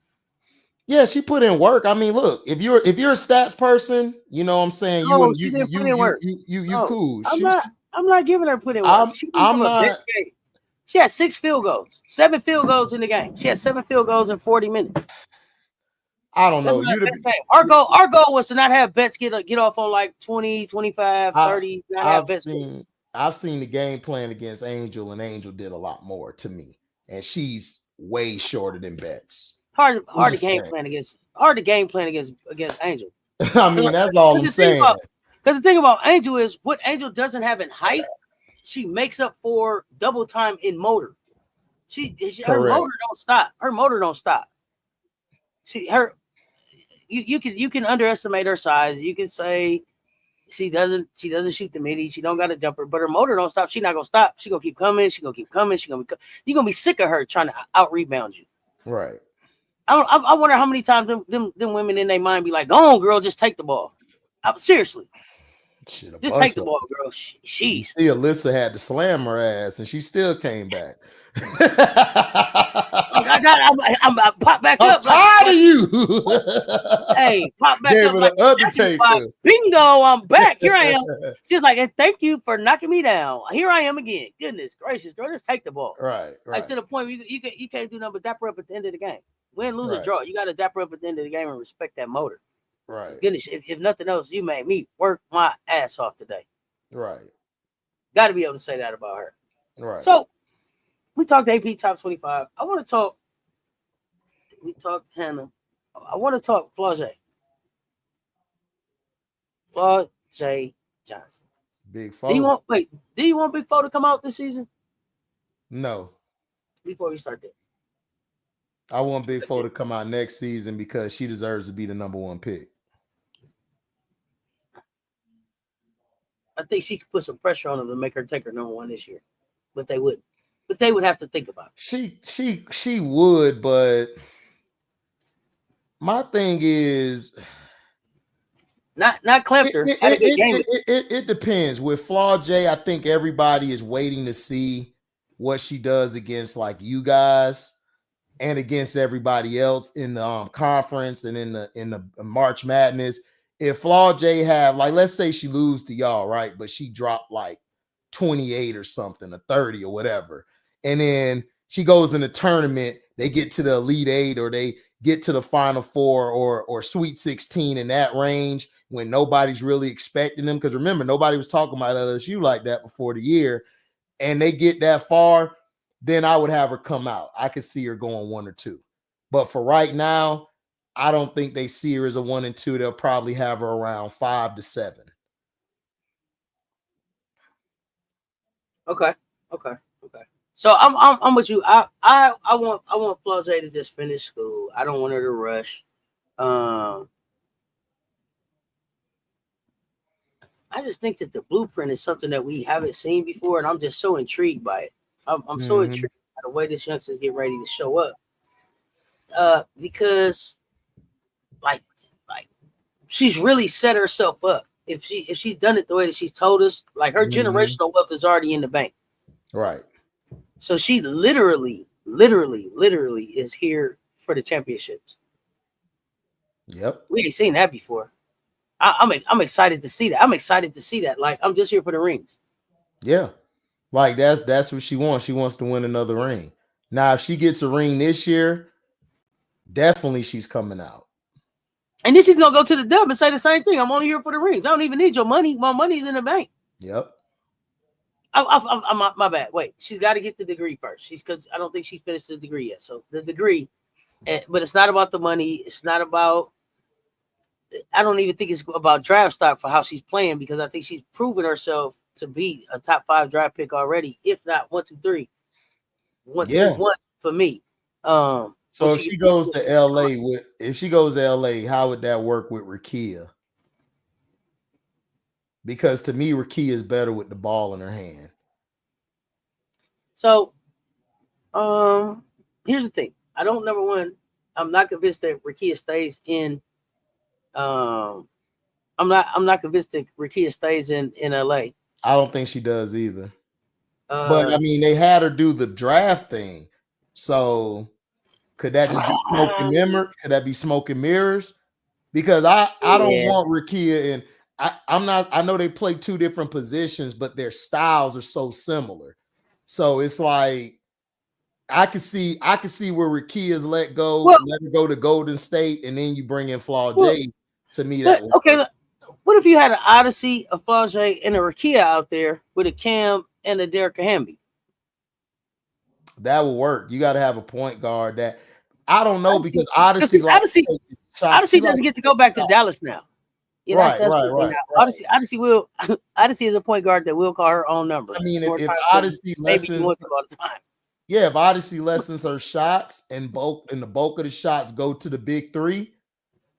Yeah, she put in work. I mean, look, if you're a stats person, you know what I'm saying, you cool.
I'm not giving her put in work. She had 6 field goals, 7 field goals in the game. She had 7 field goals in 40 minutes.
I don't know.
Our goal was to not have Betts get off on like 20, 25, 30.
I've seen the game plan against Angel, and Angel did a lot more to me. And she's way shorter than Betts.
Hard to game plan against Angel.
I mean, that's all I'm saying.
Because the thing about Angel is what Angel doesn't have in height, she makes up for double time in motor. Her motor don't stop. Her motor don't stop. You can underestimate her size. You can say she doesn't shoot the midi. She don't got a jumper, but her motor don't stop. She's not gonna stop. She gonna keep coming. You're gonna be sick of her trying to out rebound you.
Right.
I wonder how many times them women in their mind be like, "Go on, girl, just take the ball." Seriously. Just take the ball, girl. She's.
See, Alyssa had to slam her ass, and she still came back.
I'm pop back up.
I'm tired of you.
Hey, pop back
up.
Like
Undertaker.
Bingo, I'm back. Here I am. She's like, and thank you for knocking me down. Here I am again. Goodness gracious, girl, just take the ball.
Right.
Like to the point where you can't do nothing but dapper up at the end of the game. Win, lose, or draw. You got to dapper up at the end of the game and respect that motor.
Right.
Goodness, if nothing else, you made me work my ass off today.
Right.
Got to be able to say that about her.
Right.
So we talked AP top 25. We talked Hannah. I want to talk Flau'jae. Flau'jae Johnson.
Big Foe.
Do you want Big Foe to come out this season?
No.
Before we start that.
I want Big Foe to come out next season because she deserves to be the number 1 pick.
I think she could put some pressure on them to make her take her number 1 this year. But they wouldn't. But they would have to think about it.
She would, but my thing is
not Clemter.
It depends. With Flau'jae, I think everybody is waiting to see what she does against like you guys and against everybody else in the conference and in the March Madness. If Flau'jae have, like, let's say she lose to y'all, right? But she dropped like 28 or something, or 30 or whatever. And then she goes in the tournament, they get to the Elite 8 or they get to the Final 4 or Sweet 16 in that range when nobody's really expecting them. Because remember, nobody was talking about LSU like that before the year. And they get that far, then I would have her come out. I could see her going 1 or 2. But for right now, I don't think they see her as a 1 and 2. They'll probably have her around 5 to 7.
Okay. So I'm with you. I want Flau'jae to just finish school. I don't want her to rush. I just think that the blueprint is something that we haven't seen before, and I'm just so intrigued by it. I'm so intrigued by the way this youngsters get ready to show up. Because like she's really set herself up. If she's done it the way that she's told us, like her generational wealth is already in the bank.
Right.
So she literally is here for the championships.
Yep.
We ain't seen that before. I'm excited to see that. I'm excited to see that. Like, I'm just here for the rings.
Yeah. Like that's what she wants. She wants to win another ring. Now, if she gets a ring this year, definitely she's coming out.
And then she's gonna go to the dub and say the same thing. I'm only here for the rings. I don't even need your money. My money's in the bank.
Yep.
My bad. Wait, she's got to get the degree first. Because I don't think she finished the degree yet. So the degree, but it's not about the money. It's not about. I don't even think it's about draft stock for how she's playing, because I think she's proven herself to be a top 5 draft pick already, if not 1, 2, 3. 1, 2, 1 for me.
So if she goes to LA how would that work with Rakia? Because to me, Rakia is better with the ball in her hand.
So, here's the thing. Number one, I'm not convinced that Rakia stays in. I'm not convinced that Rakia stays in LA.
I don't think she does either. But I mean, they had her do the draft thing. So could that just be smoke and mirror? Could that be smoke and mirrors? Because I don't want Rakia, and I know they play 2 different positions, but their styles are so similar. So it's like I could see where Rakia's let her go to Golden State, and then you bring in Flau'jae. To me, that
okay. What if you had an Odyssey, a Flau'jae, and a Rakia out there with a Cam and a Derek Hamby?
That will work. You got to have a point guard that I don't know, because Odyssey
doesn't get to go back to Dallas now. You know,
right.
Odyssey is a point guard that will call her own number.
I mean, if Odyssey lessens all the time. Yeah, if Odyssey lessens her shots and the bulk of the shots go to the big 3,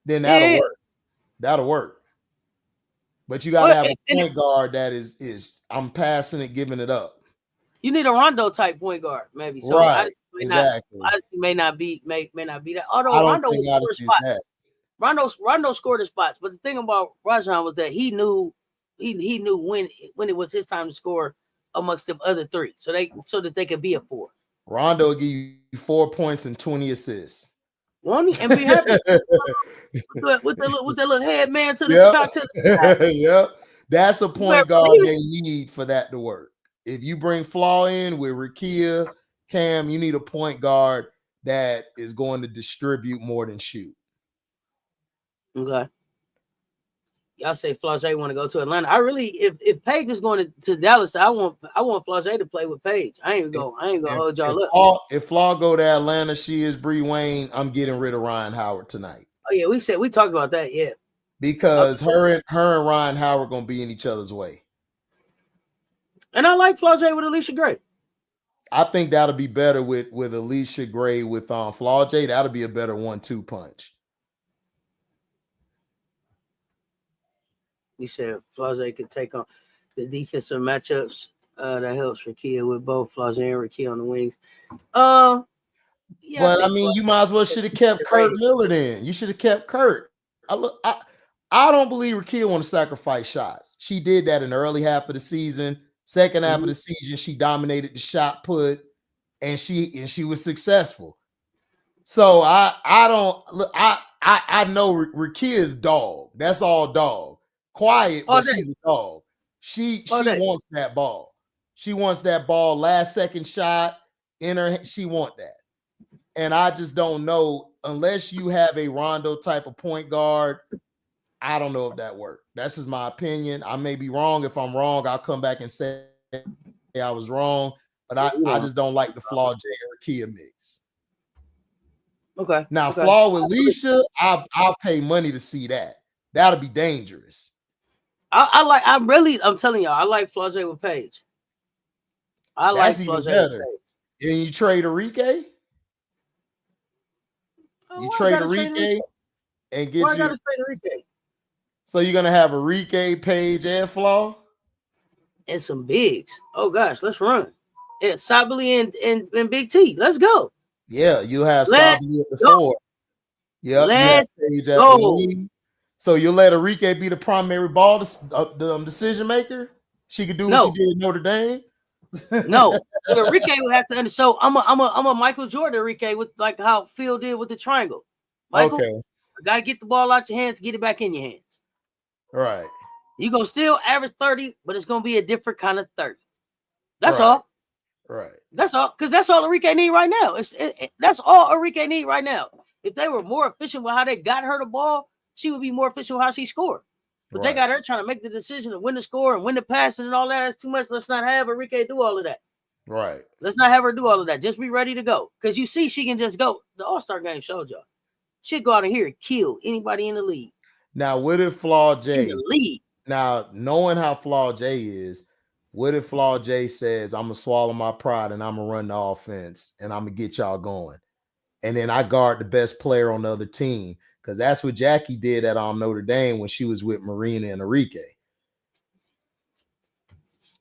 then that'll work. That'll work. But you got to have a point guard that is I'm passing it, giving it up.
You need a Rondo type point guard, maybe. So
right,
Odyssey may not be that. Although Rondo was scoring spots. Rondo scored the spots, but the thing about Rajon was that he knew when it was his time to score amongst the other 3, so that they could be a 4.
Rondo will give you 4 points and 20 assists.
And be happy with the little head man to the
Yep. That's a point guard they need for that to work. If you bring Flaw in with Rakia, Cam, you need a point guard that is going to distribute more than shoot.
Okay. Y'all say Flau'jae want to go to Atlanta. I really, if Paige is going to Dallas, I want Flau'jae to play with Paige. I ain't gonna hold y'all up.
If Flaw go to Atlanta, she is Bree Wayne. I'm getting rid of Ryan Howard tonight.
Oh yeah, we talked about that. Yeah,
because her and Ryan Howard gonna be in each other's way.
And I like Flau'jae with Alicia Gray.
I think that'll be better with Alicia Gray with Flau'jae. That'll be a better 1-2 punch.
You said Flau'jae could take on the defensive matchups. That helps Rakia with both Flau'jae and Rakia on the wings.
Yeah, but I mean, you might as well should have kept Kurt Miller then. You should have kept Kurt. I don't believe Rakia want to sacrifice shots. She did that in the early half of the season. Second half of the season, she dominated the shot put, and she was successful. So I know Rakia is dog. That's all dog. Quiet, but she's a dog. She wants that ball. She wants that ball. Last second shot in her. She want that. And I just don't know, unless you have a Rondo type of point guard, I don't know if that worked. That's just my opinion. I may be wrong. If I'm wrong, I'll come back and say I was wrong. But I just don't like the Flau'jae and Rakia mix.
Okay.
Now, Flaw with Alicia, I'll pay money to see that. That'll be dangerous.
I'm telling y'all, I like Flau'jae with Paige. I like Flau'jae with Paige.
And you trade Enrique? You trade Enrique and get you. So you're gonna have Enrique, Page, and Flaw?
And some bigs. Oh gosh, let's run. Yeah, Sabali and Big T. Let's go.
Yeah, you have Sabali at the 4. Yep,
let's
Page at the wing. So you let Enrique be the primary ball decision maker. She could do what she did at Notre Dame.
No, but Enrique would have to understand. So I'm a Michael Jordan Enrique with like how Phil did with the triangle. Michael, I gotta get the ball out your hands, get it back in your hands.
Right.
You gonna still average 30, but it's gonna be a different kind of 30. That's all.
Right.
That's all, because that's all Enrique need right now. That's all Enrique need right now. If they were more efficient with how they got her the ball, she would be more efficient with how she scored. But they got her trying to make the decision to win the score and win the passing and all that. That's too much. Let's not have Enrique do all of that.
Right.
Let's not have her do all of that. Just be ready to go. Because you see, she can just go. The All-Star game showed y'all. She'd go out of here and kill anybody in the league.
Now, what if Flau'jae?
In the league.
Now, knowing how Flau'jae is, what if Flau'jae says, I'm going to swallow my pride and I'm going to run the offense and I'm going to get y'all going. And then I guard the best player on the other team. Because that's what Jackie did at Notre Dame when she was with Marina and Enrique.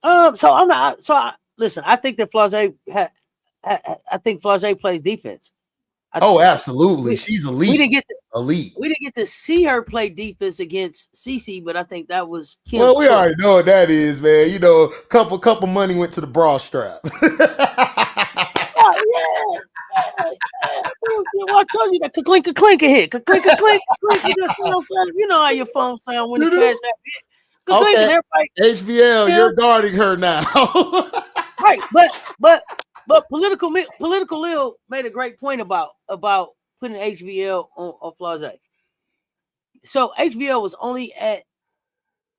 Listen, I think that Flau'jae I think Flau'jae plays defense.
Absolutely. She's elite.
We didn't
elite.
We didn't get to see her play defense against Cece, but I think that was Kim's
Well, we already know what that is, man. You know, couple money went to the bra strap.
Well, I told you that clink a clink hit. Clink. You know how your phone sound when the cash that hit.
Okay. HVL, you're guarding her now.
Right, but political Lil made a great point about putting HVL on Flau'jae. So HVL was only at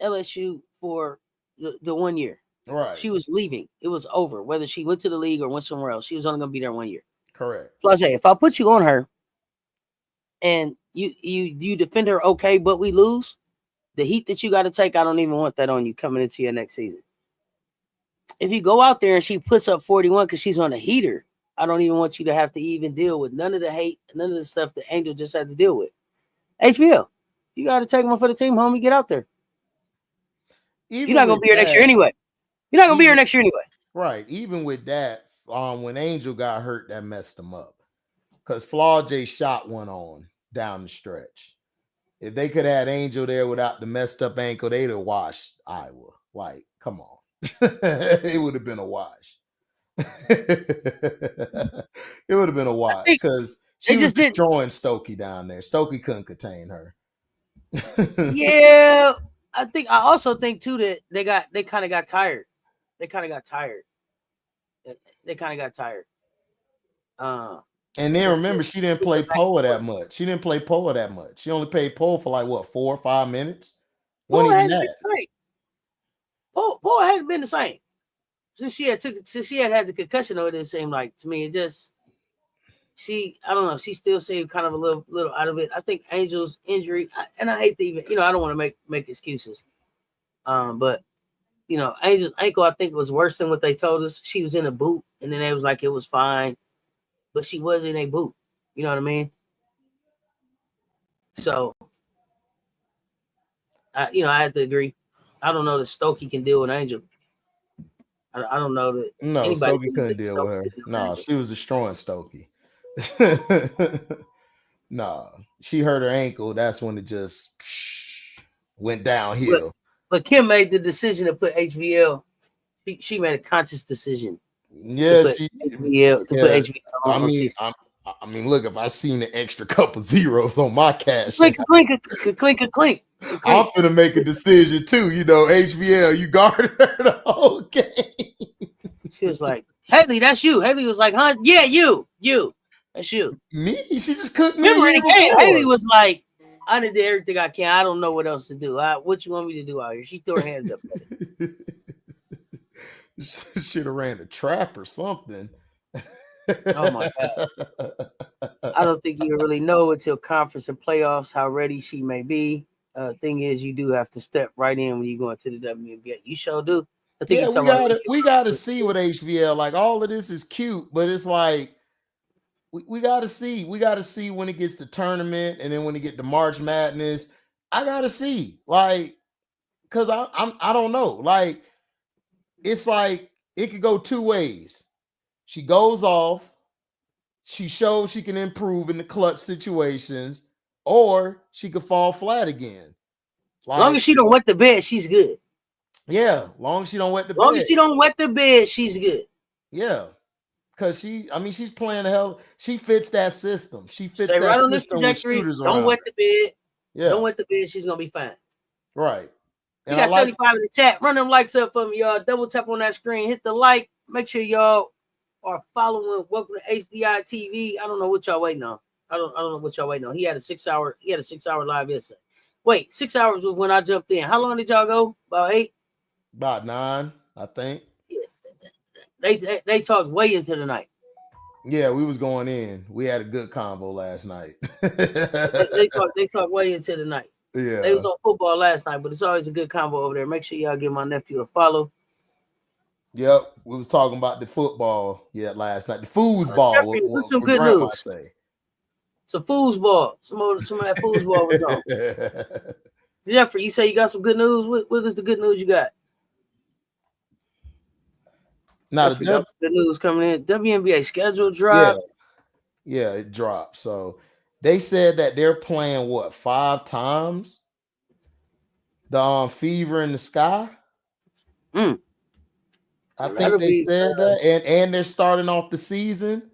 LSU for the 1 year.
Right.
She was leaving. It was over. Whether she went to the league or went somewhere else, she was only going to be there 1 year.
Correct.
Flau'jae, if I put you on her and you defend her okay, but we lose, the heat that you got to take, I don't even want that on you coming into your next season. If you go out there and she puts up 41 because she's on a heater, I don't even want you to have to even deal with none of the hate, none of the stuff that Angel just had to deal with. HBL, you got to take one for the team, homie. Get out there. You're not going to be here next year anyway.
Right. Even with that, when Angel got hurt, that messed him up. Because Flau'jae shot one on down the stretch. If they could have had Angel there without the messed up ankle, they'd have washed Iowa. Like, come on. It would have been a wash. It would have been a wash because she was destroying Stokey down there. Stokey couldn't contain her.
Yeah, I also think too that they kind of got tired.
And then remember, she didn't play Poa that much. She only played Poa for like what, 4 or 5 minutes.
Poa hadn't been the same since she had had the concussion. Though it seemed like to me, I don't know. She still seemed kind of a little out of it. I think Angel's injury, and I hate to even, I don't want to make excuses. But Angel's ankle, I think, was worse than what they told us. She was in a boot, and then they was like it was fine, but she was in a boot. You know what I mean? So, I had to agree. I don't know that Stokey can deal with Angel. I don't know that.
No, Stokey couldn't deal with her. No, she was destroying Stokey. No, she hurt her ankle. That's when it just went downhill.
But Kim made the decision to put HVL. She made a conscious decision.
Yeah,
to put HVL on.
I mean, look, if I seen an extra couple zeros on my cash,
clink.
I'm gonna make a decision too. HVL, you guarded her the whole game.
She was like, Haley, that's you. Haley was like, huh? Yeah, you. That's you.
Me? She just cooked me.
Haley was like, I did everything I can. I don't know what else to do. What you want me to do out here? She threw her hands up.
Should have ran a trap or something.
Oh my God. I don't think you really know until conference and playoffs how ready she may be. Thing is, you do have to step right in when you go into the WNBA. You sure do. I think
we gotta see with HVL. Like all of this is cute, but it's like we gotta see. We gotta see when it gets to tournament, and then when it get to March Madness. I gotta see, like, because I don't know. Like, it's like it could go two ways. She goes off, she shows she can improve in the clutch situations, or she could fall flat again.
Like, long as she don't wet the bed, she's good.
Yeah, long as she don't wet the bed.
Long as she don't wet the bed, she's good.
Yeah. Because she's playing the hell. She fits that system. She fits
Stay
that
right on
system
this
with shooters
don't
around.
wet the bed.
Yeah.
Don't wet the bed. She's gonna be fine.
Right.
We got 75 in the chat. Run them likes up for me, y'all. Double tap on that screen. Hit the like. Make sure y'all are following Welcome to HDI TV. I don't know what y'all waiting on. I don't know what y'all waiting on. He had a 6 hour live yesterday. Wait, 6 hours was when I jumped in. How long did y'all go? About 8?
About 9, I think.
Yeah. They talked way into the night.
Yeah, we was going in. We had a good convo last night.
they talked way into the night.
Yeah.
They was on football last night, but it's always a good combo over there. Make sure y'all give my nephew a follow.
Yep, we was talking about the football last night. The foosball.
What's some good news?
Say.
Some foosball. Some of that foosball was on. Jeffrey, you say you got some good news. What is the good news you got?
Now
the good news coming in. WNBA schedule drop.
Yeah, it dropped. So they said that they're playing 5 times the Fever in the Sky. I think they said that, and they're starting off the season.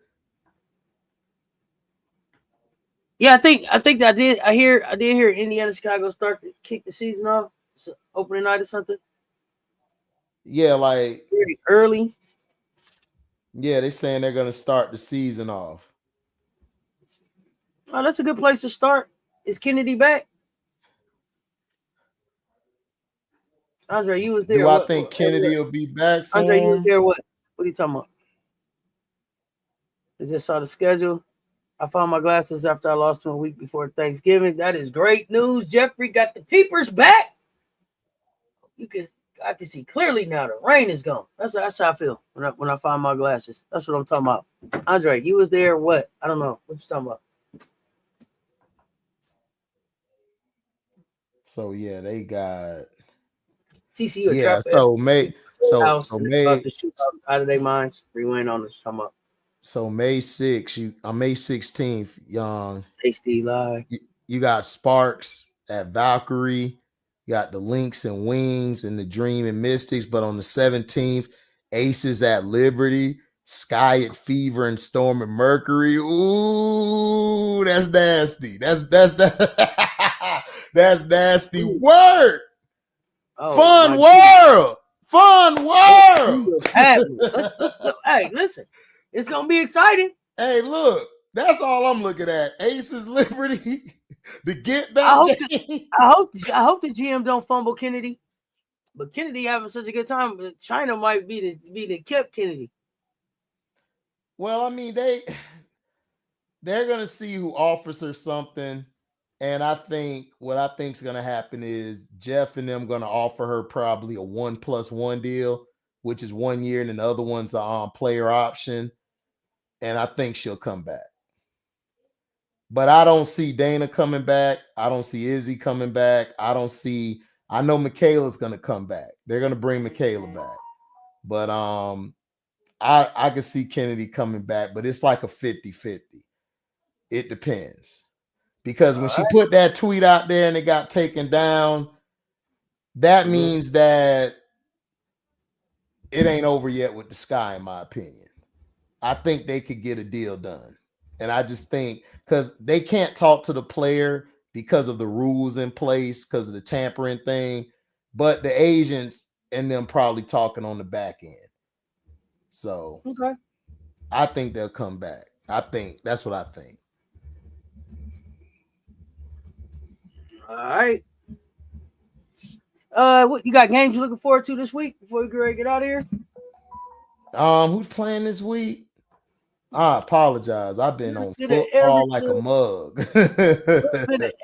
Yeah, I think I did. I did hear Indiana Chicago start to kick the season off. So opening night or something.
Yeah, like
very early.
Yeah, they're saying they're gonna start the season off.
Oh, that's a good place to start. Is Chennedy back? Andre, you was there.
Do I think Chennedy will be back for
Andre,
him?
you was there. What are you talking about? I just saw the schedule. I found my glasses after I lost them a week before Thanksgiving. That is great news. Jeffrey got the peepers back. I can see clearly now. The rain is gone. That's how I feel when I find my glasses. That's what I'm talking about. Andre, you was there. What? I don't know. What you talking about?
So yeah, they got
TCU.
Yeah, so May
about to shoot out of their minds. Rewind on this. Talking about.
So May 6th, May 16th, young
HD Live.
You got Sparks at Valkyrie. You got the Lynx and Wings and the Dream and Mystics. But on the 17th, Aces at Liberty, Sky at Fever and Storm and Mercury. Ooh, that's nasty. That's nasty work.
Oh,
Fun world.
Hey, listen, it's gonna be exciting.
Hey, look, that's all I'm looking at. Aces, Liberty, the get back.
I hope the GM don't fumble Chennedy, but Chennedy having such a good time. China might be the kept Chennedy.
Well, I mean they're gonna see who offers her something. And I think what I think is going to happen is Jeff and them going to offer her probably a 1+1 deal, which is 1 year, and then the other one's a player option. And I think she'll come back. But I don't see Dana coming back. I don't see Izzy coming back. I know Michaela's going to come back. They're going to bring Michaela back. But I can see Chennedy coming back, but it's like a 50-50. It depends. Because when she put that tweet out there and it got taken down, that means that it ain't over yet with the Sky, in my opinion. I think they could get a deal done. And I just think because they can't talk to the player because of the rules in place, because of the tampering thing, but the agents and them probably talking on the back end. So I think they'll come back. That's what I think.
All right. What you got games you looking forward to this week before we get out of here?
Who's playing this week? I apologize. I've been on football like a mug.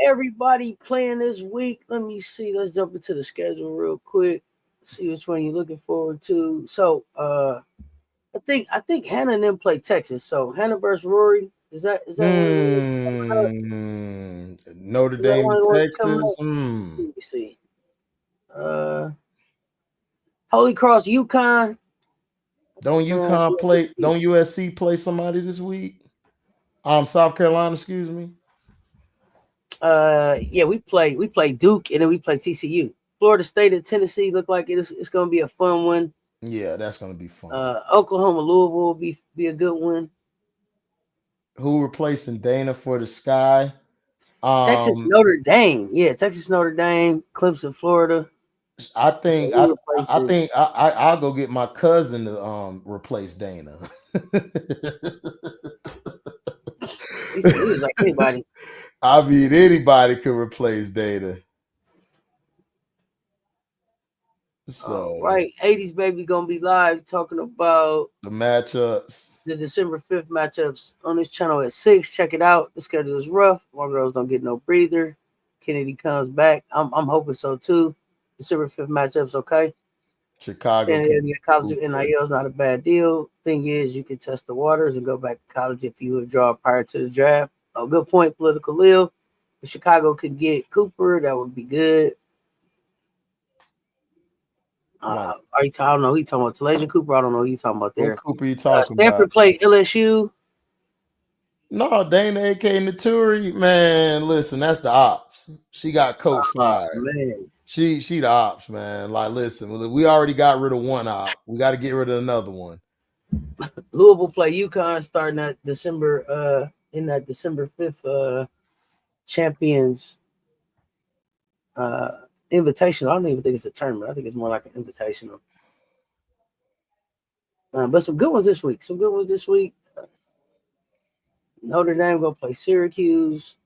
Everybody playing this week. Let me see. Let's jump into the schedule real quick. see which one you're looking forward to. So I think Hannah and them play Texas. So Hannah versus Rory. Is that
Notre
is that
Dame
one
to
of the ones coming
Texas.
up? Let me see. Holy Cross, UConn.
Don't UConn play? Don't USC play somebody this week? South Carolina, excuse me.
Yeah, we play Duke and then we play TCU. Florida State and Tennessee look like it's going to be a fun one.
Yeah, that's going to be fun.
Oklahoma Louisville will be a good one.
Who replacing Dana for the Sky?
Texas Notre Dame. Yeah, Texas Notre Dame, Clemson, Florida.
I think I'll go get my cousin to replace Dana.
He was like anybody.
I mean, anybody could replace Dana. So
right, 80s baby gonna be live talking about
the matchups,
the December 5th matchups on this channel at 6. Check it out. The schedule is rough. My girls don't get no breather. Kennedy comes back. I'm hoping so too. December 5th matchups, okay.
Chicago.
Standing at college of NIL is not a bad deal. Thing is, you can test the waters and go back to college if you withdraw prior to the draft. A good point, political Lil. If Chicago could get Cooper, that would be good. I don't know. He talking about Talasia Cooper. I don't know who you talking about there.
What Cooper you talking
Stanford
about?
played LSU.
No, Dana A.K. Naturi, man. Listen, that's the ops. She got coach fired.
Man.
She the ops, man. Like, listen, we already got rid of one op. We got to get rid of another one.
Louisville play UConn starting at December in that December 5th champions invitation. I don't even think it's a tournament. I think it's more like an invitational. But some good ones this week. Notre Dame gonna play Syracuse.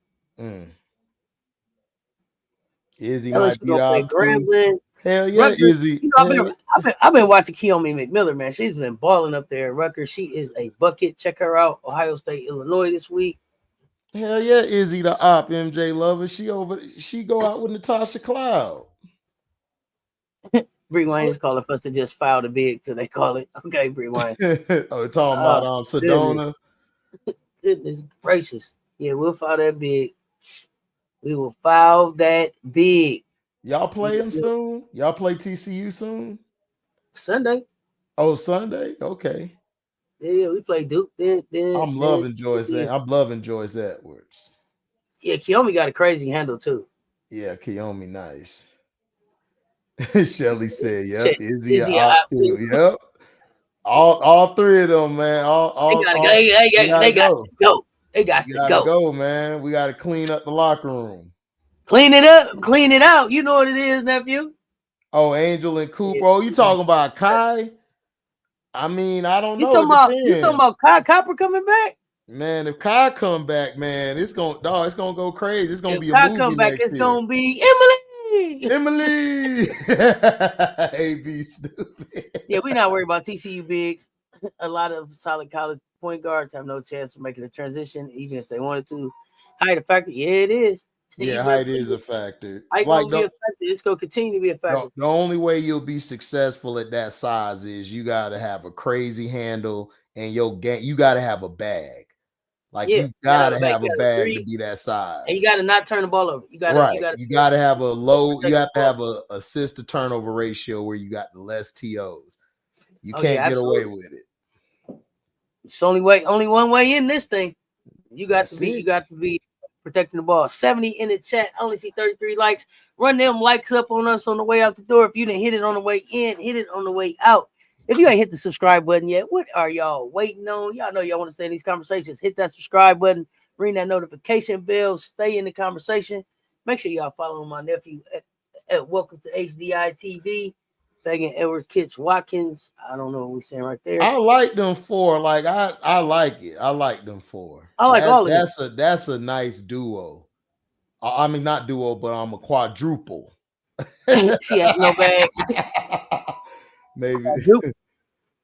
Izzy
LSU
might be
gonna play Grambling.
Hell yeah,
Rutgers,
Izzy.
You know, I've been watching Keomi McMillan, man. She's been balling up there at Rutgers. She is a bucket. Check her out. Ohio State, Illinois this week.
Hell yeah, Izzy the op, MJ lover. She go out with Natasha Cloud.
Bree Wayne's calling for us to just file the bid till they call it. Okay, Bree Wayne.
Talking about Sedona.
Goodness gracious. Yeah, we'll file that bid. We will file that bid.
Y'all play them soon? Y'all play TCU soon?
Sunday.
Oh, Sunday? Okay.
Yeah, we play Duke.
I'm loving Joyce Edwards.
Yeah, Keomi got a crazy handle too.
Yeah, Keomi nice. Shelly said, "Yep, Izzy
op
too. Yep, all three of them, man. They got to go.
They got to go,
man. We got to clean up the locker room.
Clean it up, clean it out. You know what it is, nephew.
Oh, Angel and Cooper. Oh, you talking about Kai? I mean, I don't know.
You talking about Kai Copper coming back?
Man, if Kai come back, man, it's gonna go crazy. It's gonna be a movie
come back,
next
it's
year.
Gonna be
Emily. AB stupid.
Yeah, we're not worried about TCU bigs. A lot of solid college point guards have no chance of making a transition, even if they wanted to. Height a factor? Yeah, it is.
Yeah, height is a factor.
Height gonna be a factor. It's gonna continue to be a factor.
The only way you'll be successful at that size is you got to have a crazy handle and you got to have a bag. Like you gotta have a bag to be that size,
and you gotta not turn the ball over. You gotta
have a low. You have to have a assist to turnover ratio where you got the less TOs. You can't get away with it.
It's only one way in this thing. You got to be protecting the ball. 70 in the chat. I only see 33 likes. Run them likes up on us on the way out the door. If you didn't hit it on the way in, hit it on the way out. If you ain't hit the subscribe button yet, what are y'all waiting on? Y'all know y'all want to stay in these conversations. Hit that subscribe button. Ring that notification bell. Stay in the conversation. Make sure y'all follow my nephew at Welcome2HDIITV. Fagan Edwards, Kitts Watkins. I don't know what we're saying right there.
I like them four. Like I like it. I like them four.
I like all of them.
That's a nice duo. I mean, not duo, but I'm a quadruple.
She ain't no bag.
Maybe.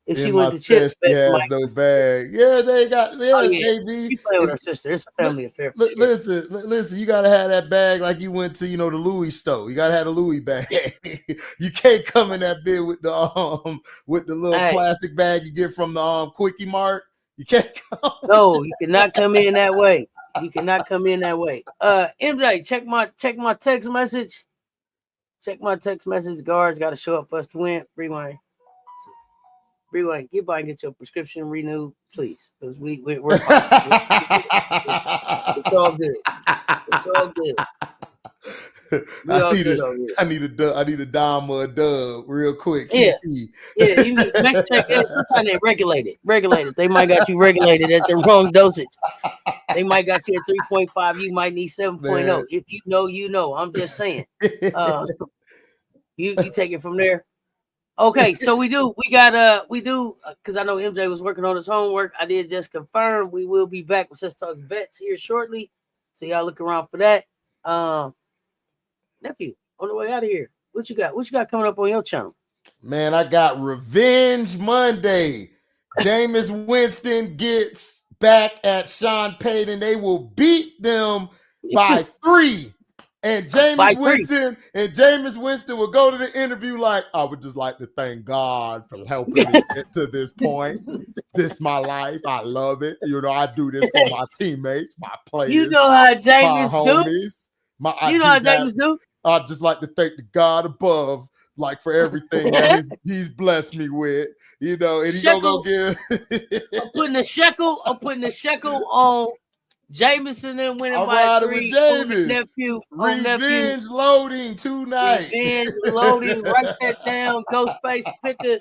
If
In
she
my
went to chip,
stash, she has no bag. Yeah, they got. Yeah,
oh, yeah.
baby.
She playing with her sister. It's a family affair. For sure.
Listen. You gotta have that bag like you went to, the Louis store. You gotta have a Louis bag. You can't come in that bit with the little plastic bag you get from the Quickie Mart. You can't come.
No, you cannot come in that way. You cannot come in that way. MJ, check my text message. Check my text message. Guards got to show up for us to win. Rewind. Get by and get your prescription renewed, please, because we're fine. It's all good. It's all good.
I need a dime or a dub real quick.
Yeah. You need sometimes they regulate it. They might got you regulated at the wrong dosage. They might got you at 3.5. You might need 7.0. If you know, you know. I'm just saying. You take it from there. Okay, so we do because I know MJ was working on his homework. I did just confirm we will be back with Cess Talks Bets here shortly. So y'all look around for that. Nephew, on the way out of here, what you got? What you got coming up on your channel?
Man, I got Revenge Monday. Jameis Winston gets back at Sean Payton. They will beat them by 3. And Jameis Winston will go to the interview like, I would just like to thank God for helping me get to this point. This is my life. I love it. I do this for my teammates, my players.
You know how Jameis
homies.
How Jameis do?
I'd just like to thank the God above, like, for everything that he's blessed me with, and he's gonna go give.
I'm putting a shekel on Jameson and winning by 3.
Nephew. Revenge loading tonight.
Revenge loading. Write that down. Ghostface Picker.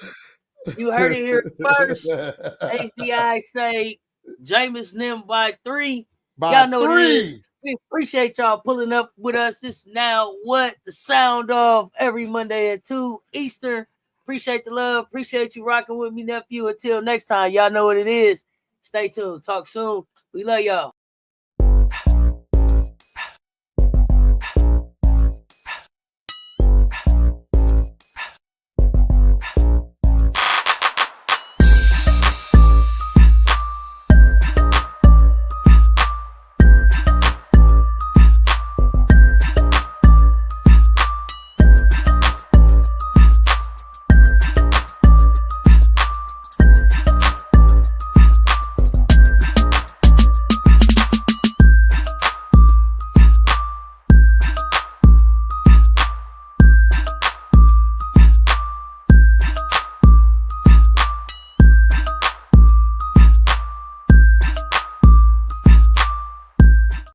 You heard it here first. HDI say Jameson them by 3. Y'all know 3. What it is. We appreciate y'all pulling up with us. This is now what the sound of every Monday at 2 Eastern. Appreciate the love. Appreciate you rocking with me, nephew. Until next time, y'all know what it is. Stay tuned. Talk soon. We love y'all.